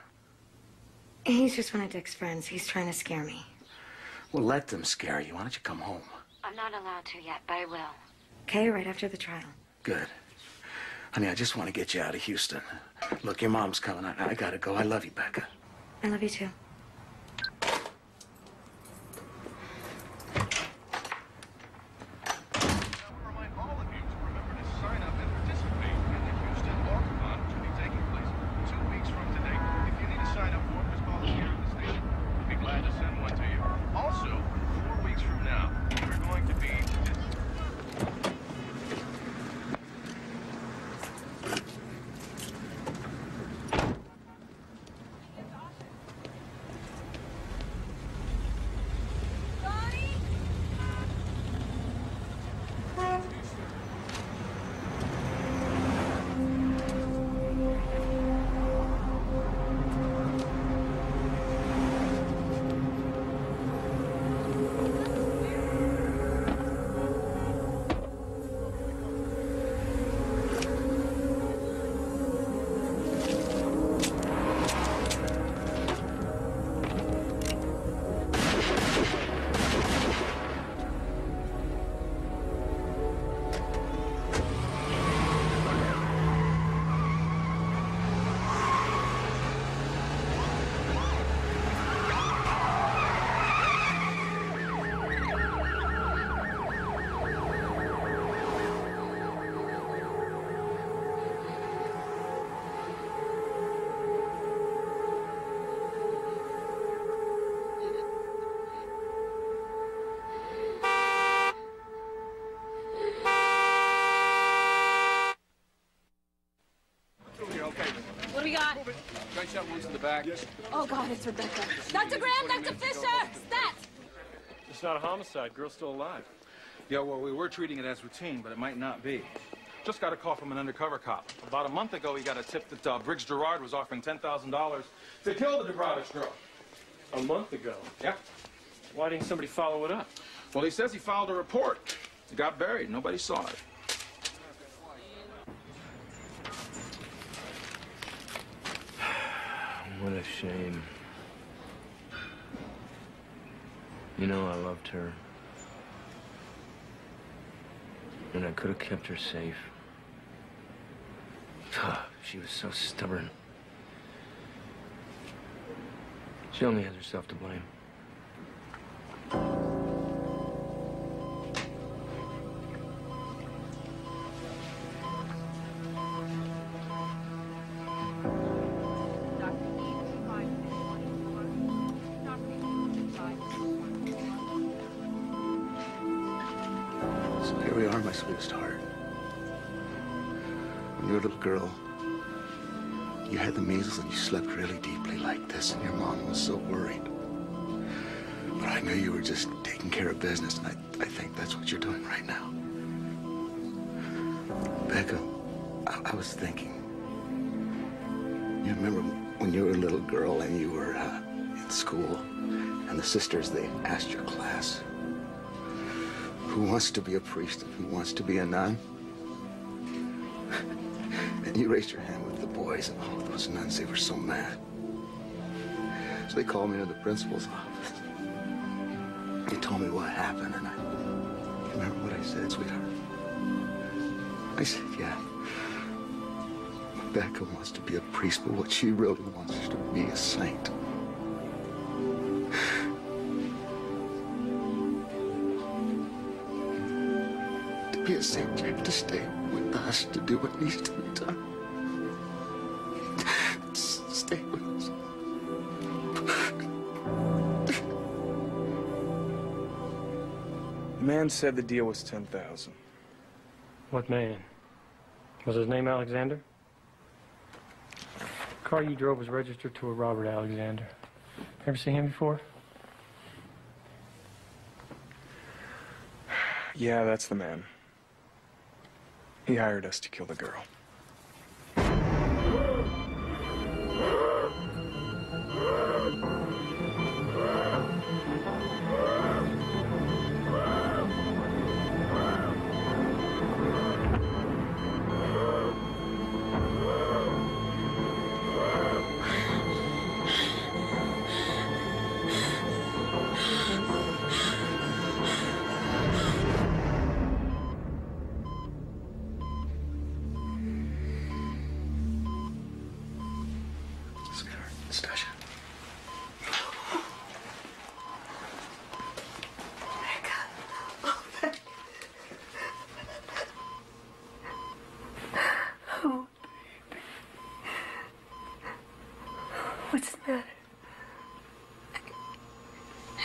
He's just one of Dick's friends. He's trying to scare me. Well, let them scare you. Why don't you come home? I'm not allowed to yet, but I will. Okay, right after the trial. Good. Honey, I just want to get you out of Houston. Look, your mom's coming. I gotta go. I love you, Becca. I love you too. gunshot wounds in the back. Yes. Oh, God, it's Rebecca. Dr. Graham, Dr. Fisher, stat! It's not a homicide. Girl's still alive. Yeah, well, we were treating it as routine, but it might not be. Just got a call from an undercover cop. About a month ago, he got a tip that Briggs Gerard was offering $10,000 to kill the Dubrovich girl. A month ago? Yeah. Why didn't somebody follow it up? Well, he says he filed a report. It got buried. Nobody saw it. What a shame. You know, I loved her. And I could have kept her safe. She was so stubborn. She only has herself to blame. So here we are, my sweetest heart. When you were a little girl, you had the measles and you slept really deeply like this, and your mom was so worried. But I knew you were just taking care of business, and I think that's what you're doing right now. Becca, I was thinking, you remember when you were a little girl and you were in school, and the sisters, they asked your class, who wants to be a priest and who wants to be a nun? And you raised your hand with the boys, and all those nuns, they were so mad. So they called me to the principal's office. He told me what happened, and you remember what I said, sweetheart? I said, yeah, Becca wants to be a priest, but what she really wants is to be a saint. To be a saint, you have to stay with us to do what needs to be done. Stay with us. The man said the deal was $10,000. What man? Was his name Alexander? The car you drove was registered to a Robert Alexander. Ever seen him before? Yeah, that's the man. He hired us to kill the girl. Stasha. Oh, baby. What's the matter?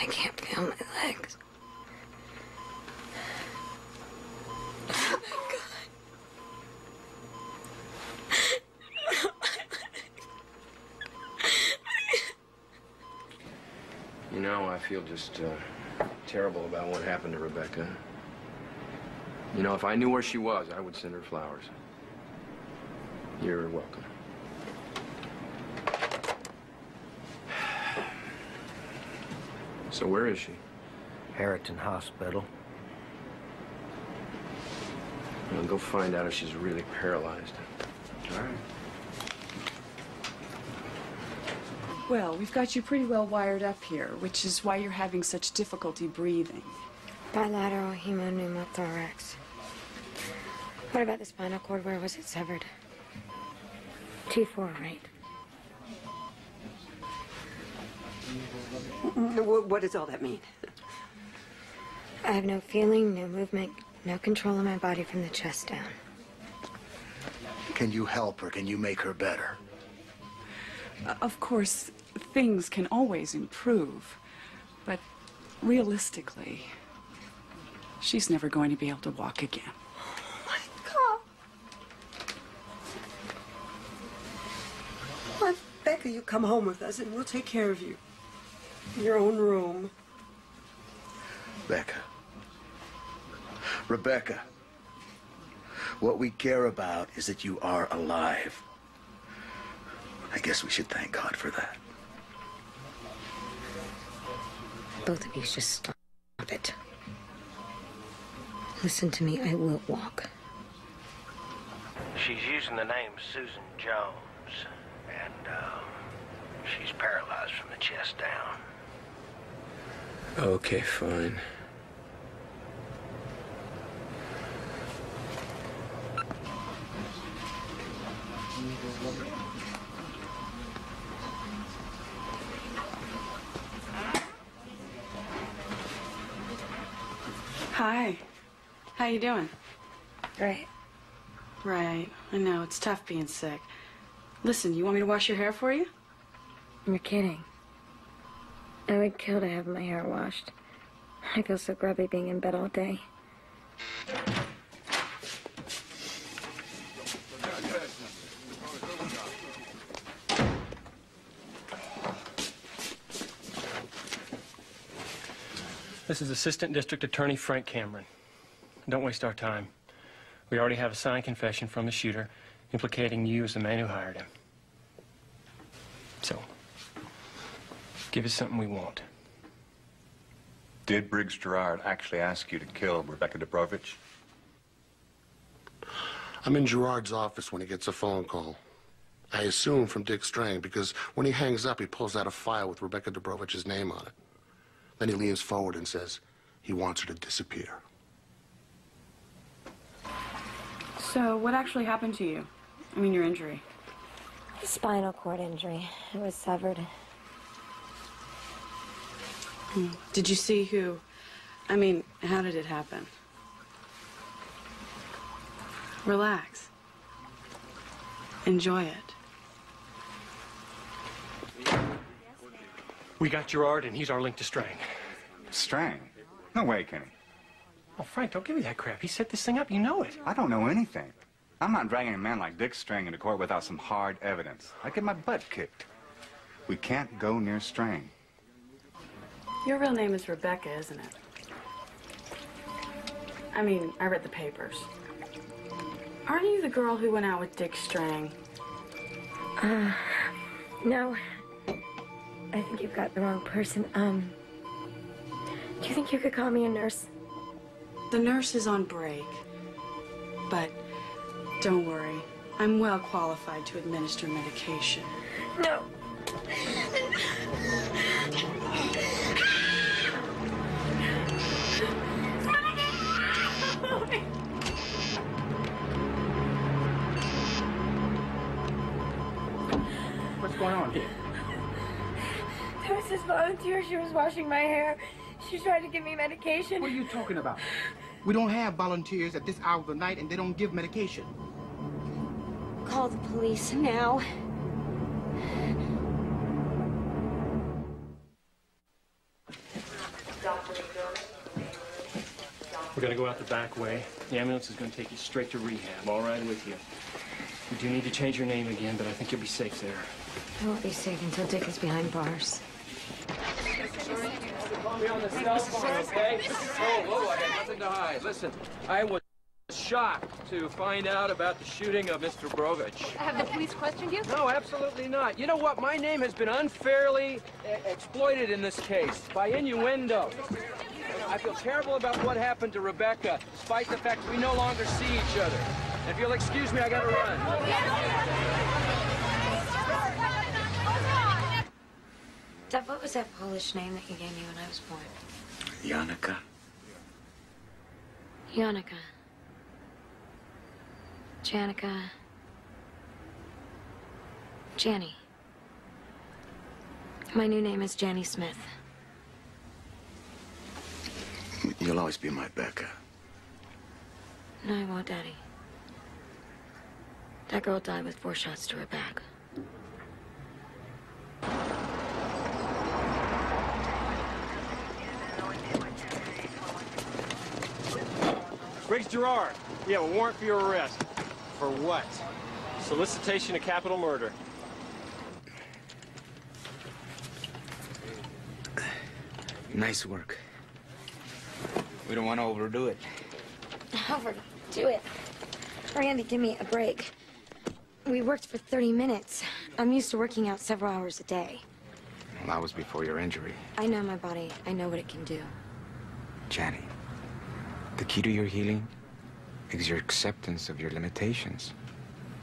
I can't feel my legs. Oh, my God. You know, I feel just terrible about what happened to Rebecca. You know, if I knew where she was, I would send her flowers. You're welcome. So where is she? Harrington Hospital. Well, go find out if she's really paralyzed. All right. Well, we've got you pretty well wired up here, which is why you're having such difficulty breathing. Bilateral hemopneumothorax. What about the spinal cord? Where was it severed? T4, right? What does all that mean? I have no feeling, no movement, no control of my body from the chest down. Can you help her? Can you make her better? Of course, things can always improve, but realistically, she's never going to be able to walk again. Oh, my God. My baby. Rebecca, you come home with us and we'll take care of you. In your own room. Rebecca, what we care about is that you are alive. I guess we should thank God for that. Both of you just stop it. Listen to me, I will walk. She's using the name Susan Jones, and she's paralyzed from the chest down. Okay, fine. Hi. How you doing? Great. Right. I know, it's tough being sick. Listen, you want me to wash your hair for you? You're kidding. I would kill to have my hair washed. I feel so grubby being in bed all day. This is Assistant District Attorney Frank Cameron. Don't waste our time. We already have a signed confession from the shooter implicating you as the man who hired him. So, give us something we want. Did Briggs Gerard actually ask you to kill Rebecca Dubrovich? I'm in Gerard's office when he gets a phone call. I assume from Dick Strang, because when he hangs up, he pulls out a file with Rebecca Dubrovich's name on it. Then he leans forward and says he wants her to disappear. So, what actually happened to you? I mean, your injury. Spinal cord injury. It was severed. Did you see who? I mean, how did it happen? Relax. Enjoy it. We got Gerard, and he's our link to Strang. Strang? No way, Kenny. Oh, Frank, don't give me that crap. He set this thing up. You know it. I don't know anything. I'm not dragging a man like Dick Strang into court without some hard evidence. I'd get my butt kicked. We can't go near Strang. Your real name is Rebecca, isn't it? I mean, I read the papers. Aren't you the girl who went out with Dick Strang? No. I think you've got the wrong person. Do you think you could call me a nurse? The nurse is on break. But don't worry. I'm well qualified to administer medication. No. What's going on here? There was this volunteer. She was washing my hair. She tried to give me medication. What are you talking about? We don't have volunteers at this hour of the night, and they don't give medication. Call the police now. We're going to go out the back way. The ambulance is going to take you straight to rehab. All right with you. You do need to change your name again, but I think you'll be safe there. I won't be safe until Dick is behind bars. Call me on the cell phone, okay? Whoa, I got nothing to hide. Listen, I was shocked to find out about the shooting of Mr. Brovich. Have the police questioned you? No, absolutely not. You know what? My name has been unfairly exploited in this case by innuendo. I feel terrible about what happened to Rebecca, despite the fact we no longer see each other. If you'll excuse me, I gotta run. Dad, what was that Polish name that you gave me when I was born? Janica. Janica. Janica. Janny. My new name is Janny Smith. You'll always be my Becca. No, I won't, Daddy. That girl died with 4 shots to her back. Briggs Gerard, we have a warrant for your arrest. For what? Solicitation of capital murder. Nice work. We don't want to overdo it. Overdo it. Randy, give me a break. We worked for 30 minutes. I'm used to working out several hours a day. Well, that was before your injury. I know my body. I know what it can do. Janet, the key to your healing is your acceptance of your limitations.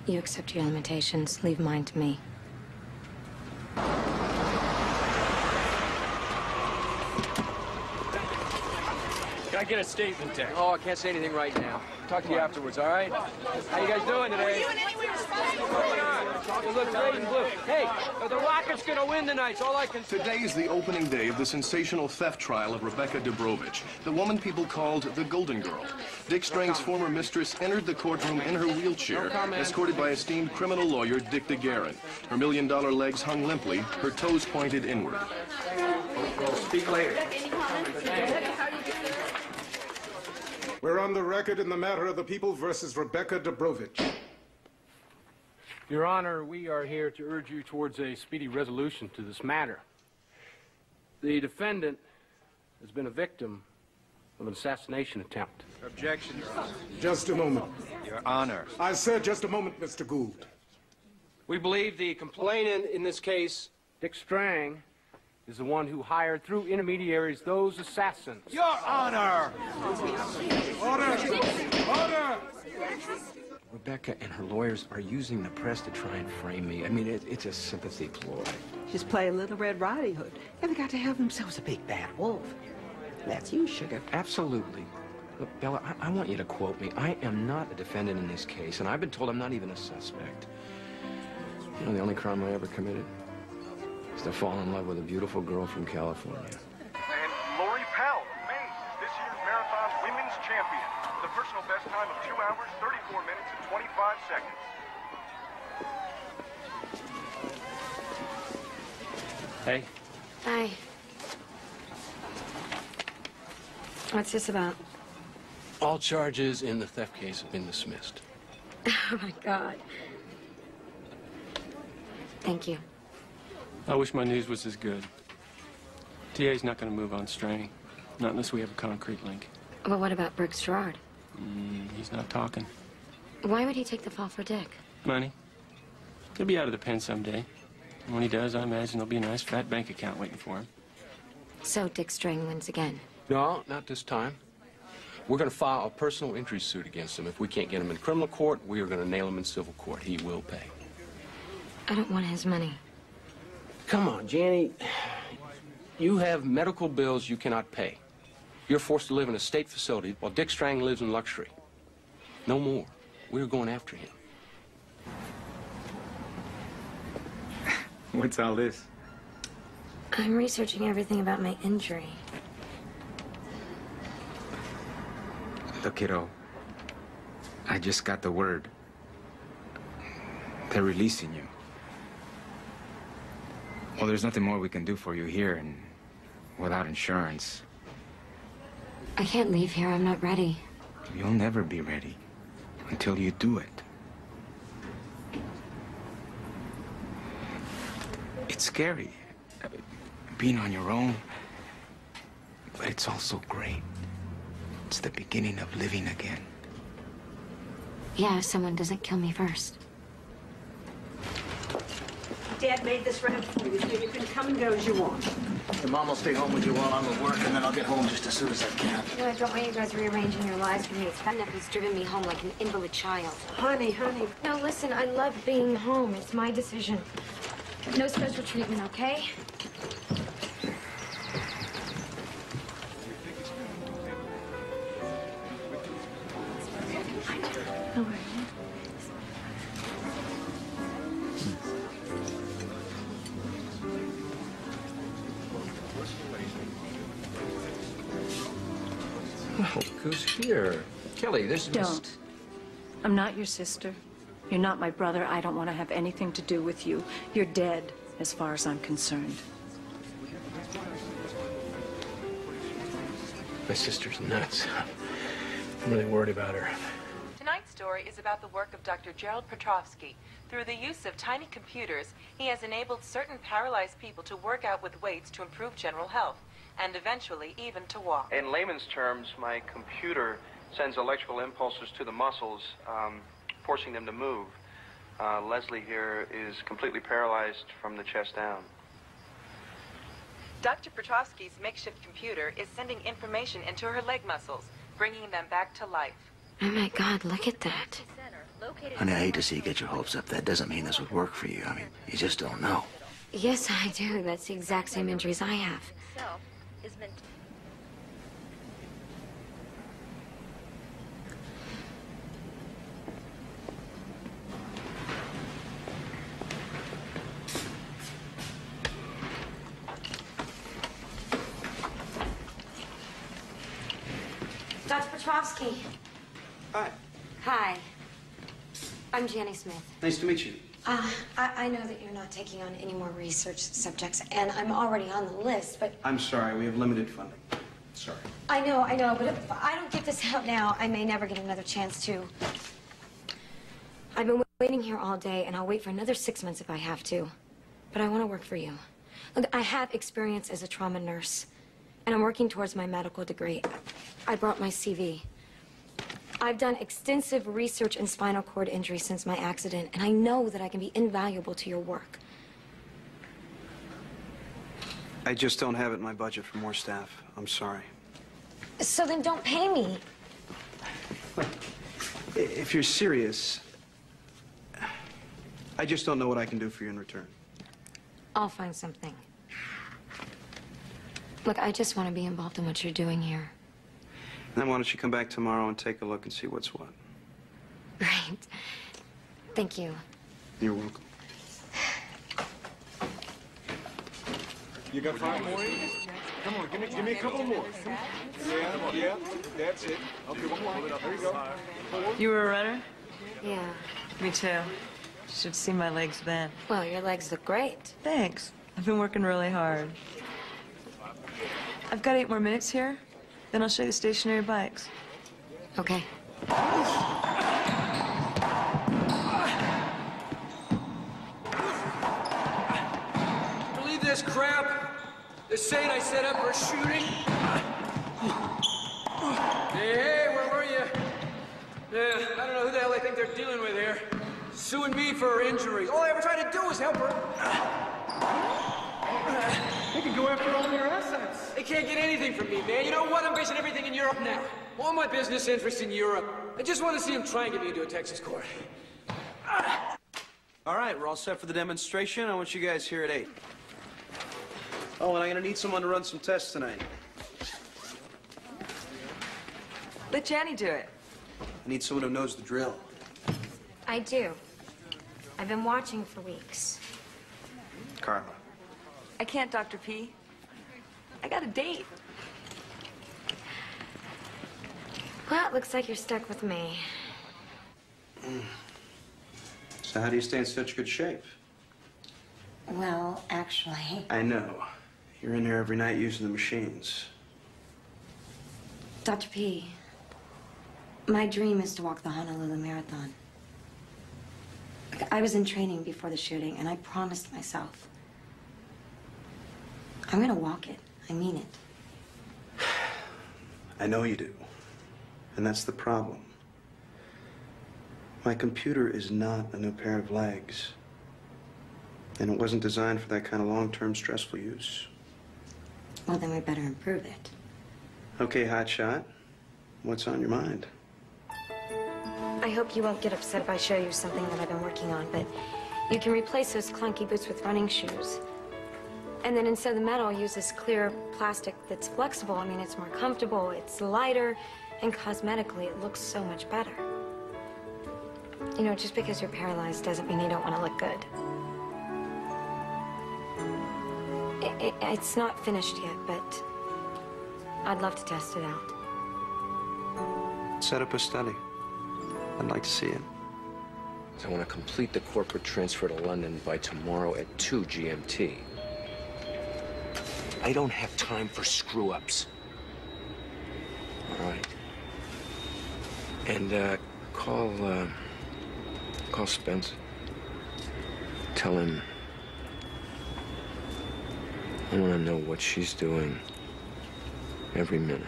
You accept your limitations. Leave mine to me. Can I get a statement, Dick? Oh, I can't say anything right now. Talk to you afterwards, all right? How you guys doing today? Were you in any way responsible? Look, red and blue. Hey, the Rockets gonna win tonight. It's all I can say. Today is the opening day of the sensational theft trial of Rebecca Dubrovich, the woman people called the Golden Girl. Dick Strang's former mistress entered the courtroom in her wheelchair, escorted by esteemed criminal lawyer Dick DeGuerin. Her $1 million legs hung limply, her toes pointed inward. We'll speak later. We're on the record in the matter of the people versus Rebecca Dubrovich. Your Honor, we are here to urge you towards a speedy resolution to this matter. The defendant has been a victim of an assassination attempt. Objection, Your Honor. Just a moment. Your Honor. I said just a moment, Mr. Gould. We believe the complainant in this case, Dick Strang, is the one who hired through intermediaries those assassins. Your Honor! Order! Order! Rebecca and her lawyers are using the press to try and frame me. I mean, it's a sympathy ploy. Just play Little Red Riding Hood. And they got to have themselves a big bad wolf. That's you, sugar. Absolutely. Look, Bella, I want you to quote me. I am not a defendant in this case, and I've been told I'm not even a suspect. You know, the only crime I ever committed is to fall in love with a beautiful girl from California. And Lori Powell, May, is this year's marathon women's champion. The personal best time of 2 hours, 34 minutes, and 25 seconds. Hey. Hi. What's this about? All charges in the theft case have been dismissed. Oh, my God. Thank you. I wish my news was as good. DA's not going to move on Strang. Not unless we have a concrete link. Well, what about Brooks Gerard? He's not talking. Why would he take the fall for Dick? Money. He'll be out of the pen someday. And when he does, I imagine there'll be a nice fat bank account waiting for him. So Dick Strang wins again? No, not this time. We're going to file a personal injury suit against him. If we can't get him in criminal court, we are going to nail him in civil court. He will pay. I don't want his money. Come on, Janny. You have medical bills you cannot pay. You're forced to live in a state facility while Dick Strang lives in luxury. No more. We're going after him. What's all this? I'm researching everything about my injury. Look, kiddo, I just got the word. They're releasing you. Well, there's nothing more we can do for you here, and without insurance. I can't leave here. I'm not ready. You'll never be ready until you do it. It's scary, being on your own, but it's also great. It's the beginning of living again. Yeah, if someone doesn't kill me first. Dad made this ready for you, so you can come and go as you want. Your mom will stay home with you while I'm at work, and then I'll get home just as soon as I can. Well, I don't want you guys rearranging your lives for me. It's bad enough he's driven me home like an invalid child. Honey. No, listen, I love being home. It's my decision. No special treatment, okay? How are you? Well, look who's here. Kelly, this is Don't. I'm not your sister. You're not my brother. I don't want to have anything to do with you. You're dead, as far as I'm concerned. My sister's nuts. I'm really worried about her. Tonight's story is about the work of Dr. Gerald Petrovsky. Through the use of tiny computers, he has enabled certain paralyzed people to work out with weights to improve general health. and eventually even to walk. In layman's terms, my computer sends electrical impulses to the muscles, forcing them to move. Leslie here is completely paralyzed from the chest down. Dr. Petrovsky's makeshift computer is sending information into her leg muscles, bringing them back to life. Oh my God, look at that. Honey, I hate to see you get your hopes up. That doesn't mean this would work for you. I mean, you just don't know. Yes, I do. That's the exact same injuries I have. Dr. Petrovsky. Hi. Hi. I'm Jenny Smith. Nice to meet you. I know that you're not taking on any more research subjects, and I'm already on the list, but... I'm sorry, we have limited funding. Sorry. I know, but if I don't get this out now, I may never get another chance to. I've been waiting here all day, and I'll wait for another 6 months if I have to. But I want to work for you. Look, I have experience as a trauma nurse, and I'm working towards my medical degree. I brought my CV. I've done extensive research in spinal cord injury since my accident, and I know that I can be invaluable to your work. I just don't have it in my budget for more staff. I'm sorry. So then don't pay me. If you're serious, I just don't know what I can do for you in return. I'll find something. Look, I just want to be involved in what you're doing here. Then why don't you come back tomorrow and take a look and see what's what? Great. Thank you. You're welcome. You got 5 more? Come on, give me a couple more. Come on. Yeah, that's it. Okay, one more. There you go. You were a runner? Yeah. Me too. You should see my legs bent. Well, your legs look great. Thanks. I've been working really hard. I've got 8 more minutes here. Then I'll show you the stationary bikes. Okay. Believe this crap? They're saying I set up for a shooting? Hey, where were you? Yeah, I don't know who the hell they think they're dealing with here. Suing me for her injuries. All I ever tried to do was help her. They can go after all your assets. They can't get anything from me, man. You know what? I'm basing everything in Europe now. All my business interests in Europe. I just want to see them try and get me into a Texas court. All right, we're all set for the demonstration. I want you guys here at 8. Oh, and I'm gonna need someone to run some tests tonight. Let Jenny do it. I need someone who knows the drill. I do. I've been watching for weeks. Carla. I can't, Dr. P. I got a date. Well, it looks like you're stuck with me. So how do you stay in such good shape? Well, actually... I know. You're in there every night using the machines. Dr. P, my dream is to walk the Honolulu Marathon. I was in training before the shooting, and I promised myself I'm gonna walk it. I mean it. I know you do. And that's the problem. My computer is not a new pair of legs. And it wasn't designed for that kind of long-term stressful use. Well, then we better improve it. Okay, hotshot. What's on your mind? I hope you won't get upset if I show you something that I've been working on, but you can replace those clunky boots with running shoes. And then instead of the metal, use this clear plastic that's flexible. I mean, it's more comfortable, it's lighter, and cosmetically, it looks so much better. You know, just because you're paralyzed doesn't mean you don't want to look good. It's not finished yet, but I'd love to test it out. Set up a study. I'd like to see it. I want to complete the corporate transfer to London by tomorrow at 2 GMT. I don't have time for screw-ups. All right. And, call Spence. Tell him I want to know what she's doing every minute.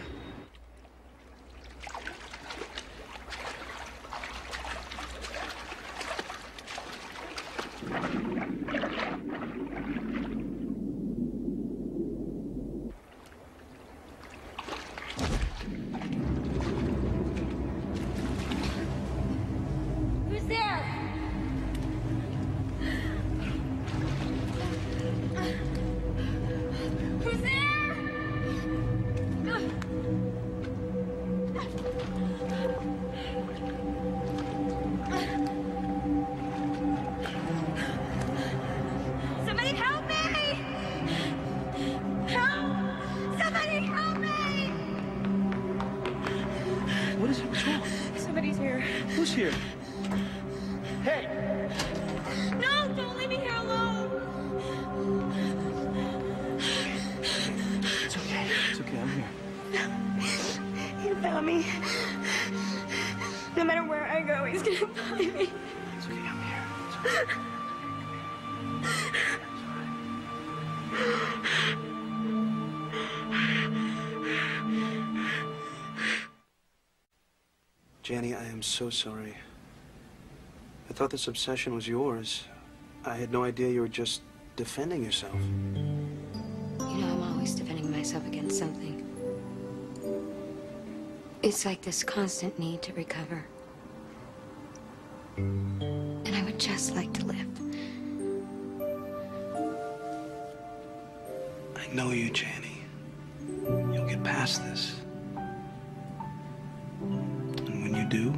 Who's there? Who's there? Somebody help me! Help! Somebody help me! What is it? What's wrong? Somebody's here. Who's here? Hey! No, don't leave me here alone. It's okay. It's okay. I'm here. He found me. No matter where I go, he's gonna find me. It's okay. I'm here. It's okay. Janny, I am so sorry. I thought this obsession was yours. I had no idea you were just defending yourself. You know, I'm always defending myself against something. It's like this constant need to recover. And I would just like to live. I know you, Janny. You'll get past this. And when you do,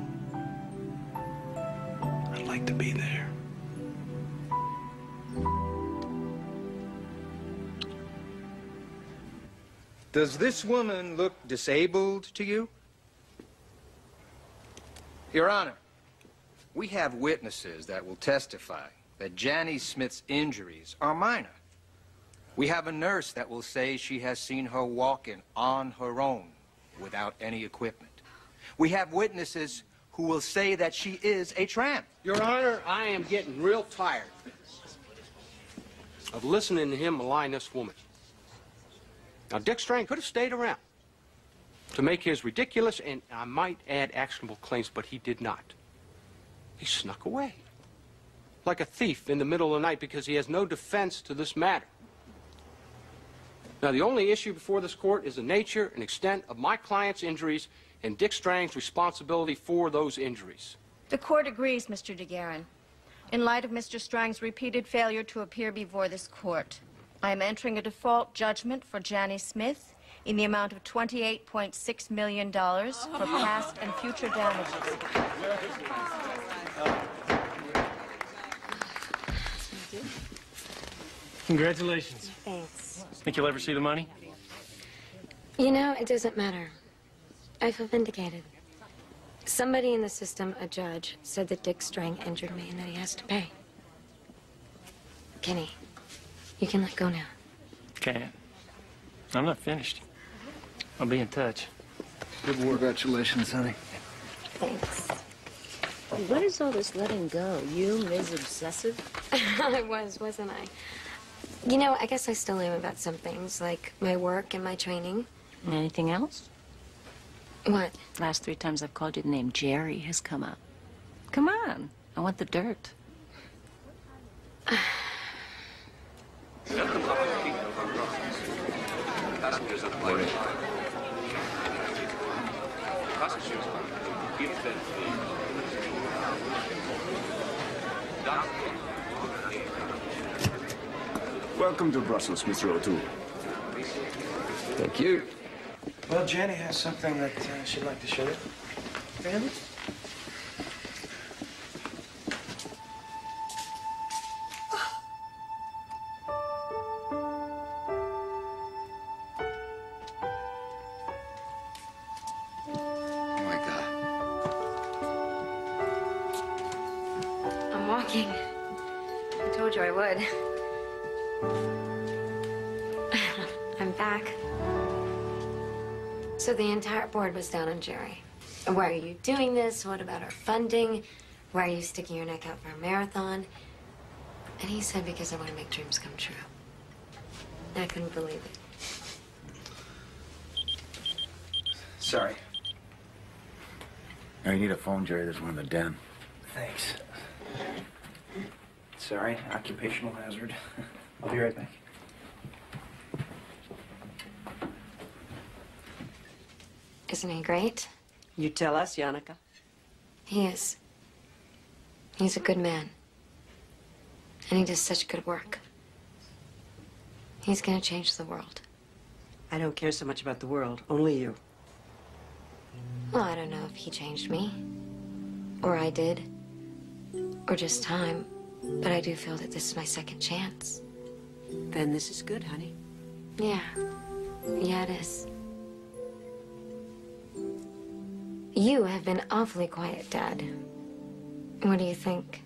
I'd like to be there. Does this woman look disabled to you? Your Honor, we have witnesses that will testify that Janny Smith's injuries are minor. We have a nurse that will say she has seen her walking on her own without any equipment. We have witnesses who will say that she is a tramp. Your Honor, I am getting real tired of listening to him malign this woman. Now, Dick Strang could have stayed around to make his ridiculous and, I might add, actionable claims, but he did not. He snuck away like a thief in the middle of the night because he has no defense to this matter. Now, the only issue before this court is the nature and extent of my client's injuries and Dick Strang's responsibility for those injuries. The court agrees, Mr. DeGuerin. In light of Mr. Strang's repeated failure to appear before this court, I am entering a default judgment for Janny Smith in the amount of $28.6 million for past and future damages. Congratulations. Thanks. Think you'll ever see the money? You know, it doesn't matter. I feel vindicated. Somebody in the system, a judge, said that Dick Strang injured me and that he has to pay. Kenny, you can let go now. Can't. I'm not finished. I'll be in touch. Good work. Congratulations, honey. Thanks. What is all this letting go? You, Ms. Obsessive? I was, wasn't I? You know, I guess I still am about some things, like my work and my training. Anything else? What? Last 3 times I've called you, the name Jerry has come up. Come on. I want the dirt. Welcome to Brussels, Mr. O'Toole. Thank you. Well, Janny has something that she'd like to show you. Randy? Oh, my God. I'm walking. I told you I would. I'm back. So the entire board was down on Jerry. Why are you doing this? What about our funding? Why are you sticking your neck out for a marathon? And he said, because I want to make dreams come true. I couldn't believe it. Sorry. Now, you need a phone, Jerry. There's one in the den. Thanks. Sorry, occupational hazard. I'll be right back. Isn't he great? You tell us, Yannicka. He is. He's a good man. And he does such good work. He's gonna change the world. I don't care so much about the world, only you. Well, I don't know if he changed me, or I did, or just time, but I do feel that this is my second chance. Then this is good, honey. Yeah. Yeah, it is. You have been awfully quiet, Dad. What do you think?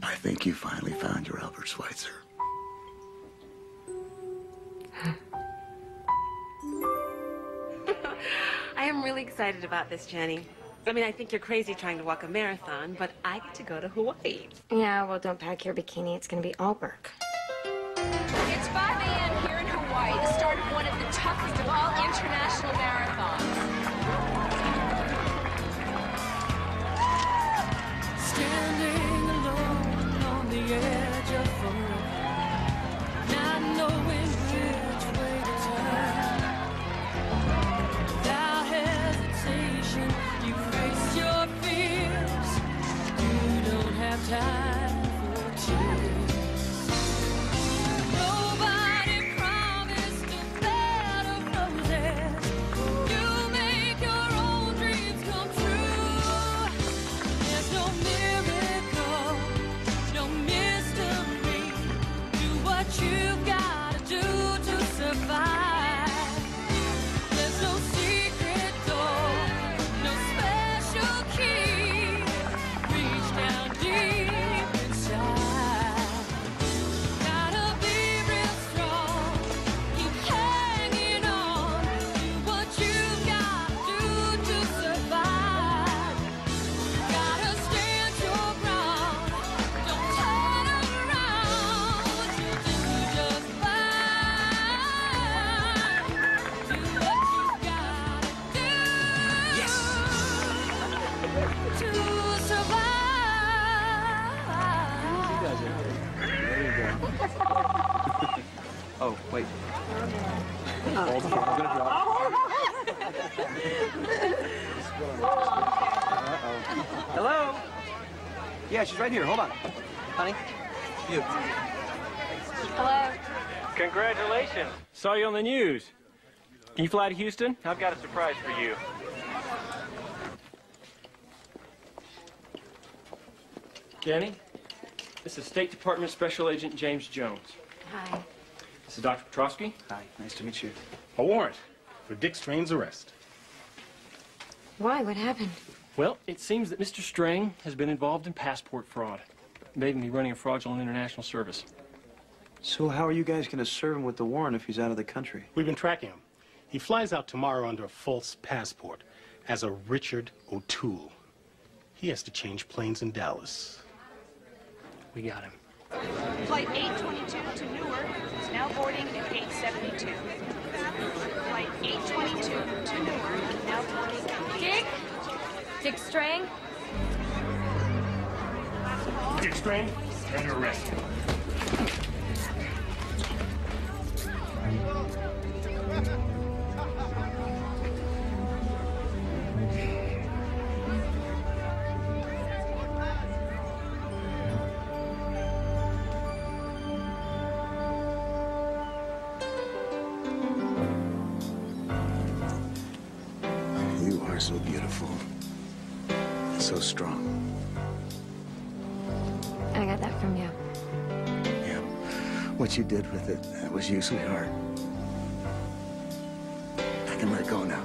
I think you finally found your Albert Schweitzer. I am really excited about this, Jenny. I mean, I think you're crazy trying to walk a marathon, but I get to go to Hawaii. Yeah, well, don't pack your bikini. It's gonna be all work. It's 5 a.m. here in Hawaii, the start of one of the toughest of all international marathons. Standing alone on the edge of forever, not knowing which way to turn. Without hesitation, you face your fears. You don't have time for tears. Nobody promised a bed of roses. You make your own dreams come true. There's no miracle, no mystery. Do what you've got to do to survive. There's no secret door, no special key. Reach down deep inside. Gotta be real strong, keep hanging on. Do what you've got to do to survive. Gotta stand your ground, don't turn around. You do just fine. Do what you gotta do. Yes. To survive. Oh, wait. Hold on, I'm gonna drop. Hello? Yeah, she's right here. Hold on. Honey? You. Hello? Congratulations. Saw you on the news. Can you fly to Houston? I've got a surprise for you. Jenny, this is State Department Special Agent James Jones. Hi. This is Dr. Petrosky. Hi, nice to meet you. A warrant for Dick Strain's arrest. Why? What happened? Well, it seems that Mr. Strang has been involved in passport fraud. They may be running a fraudulent international service. So how are you guys going to serve him with the warrant if he's out of the country? We've been tracking him. He flies out tomorrow under a false passport as a Richard O'Toole. He has to change planes in Dallas. We got him. Flight 822 to Newark is now boarding at gate 72. Flight 822 to Newark, now boarding. Dick? Dick Strang? Dick Strain, you're under arrest. You are so beautiful. And so strong. I got that from you. Yeah. What you did with it, that was you, sweetheart. I can let go now.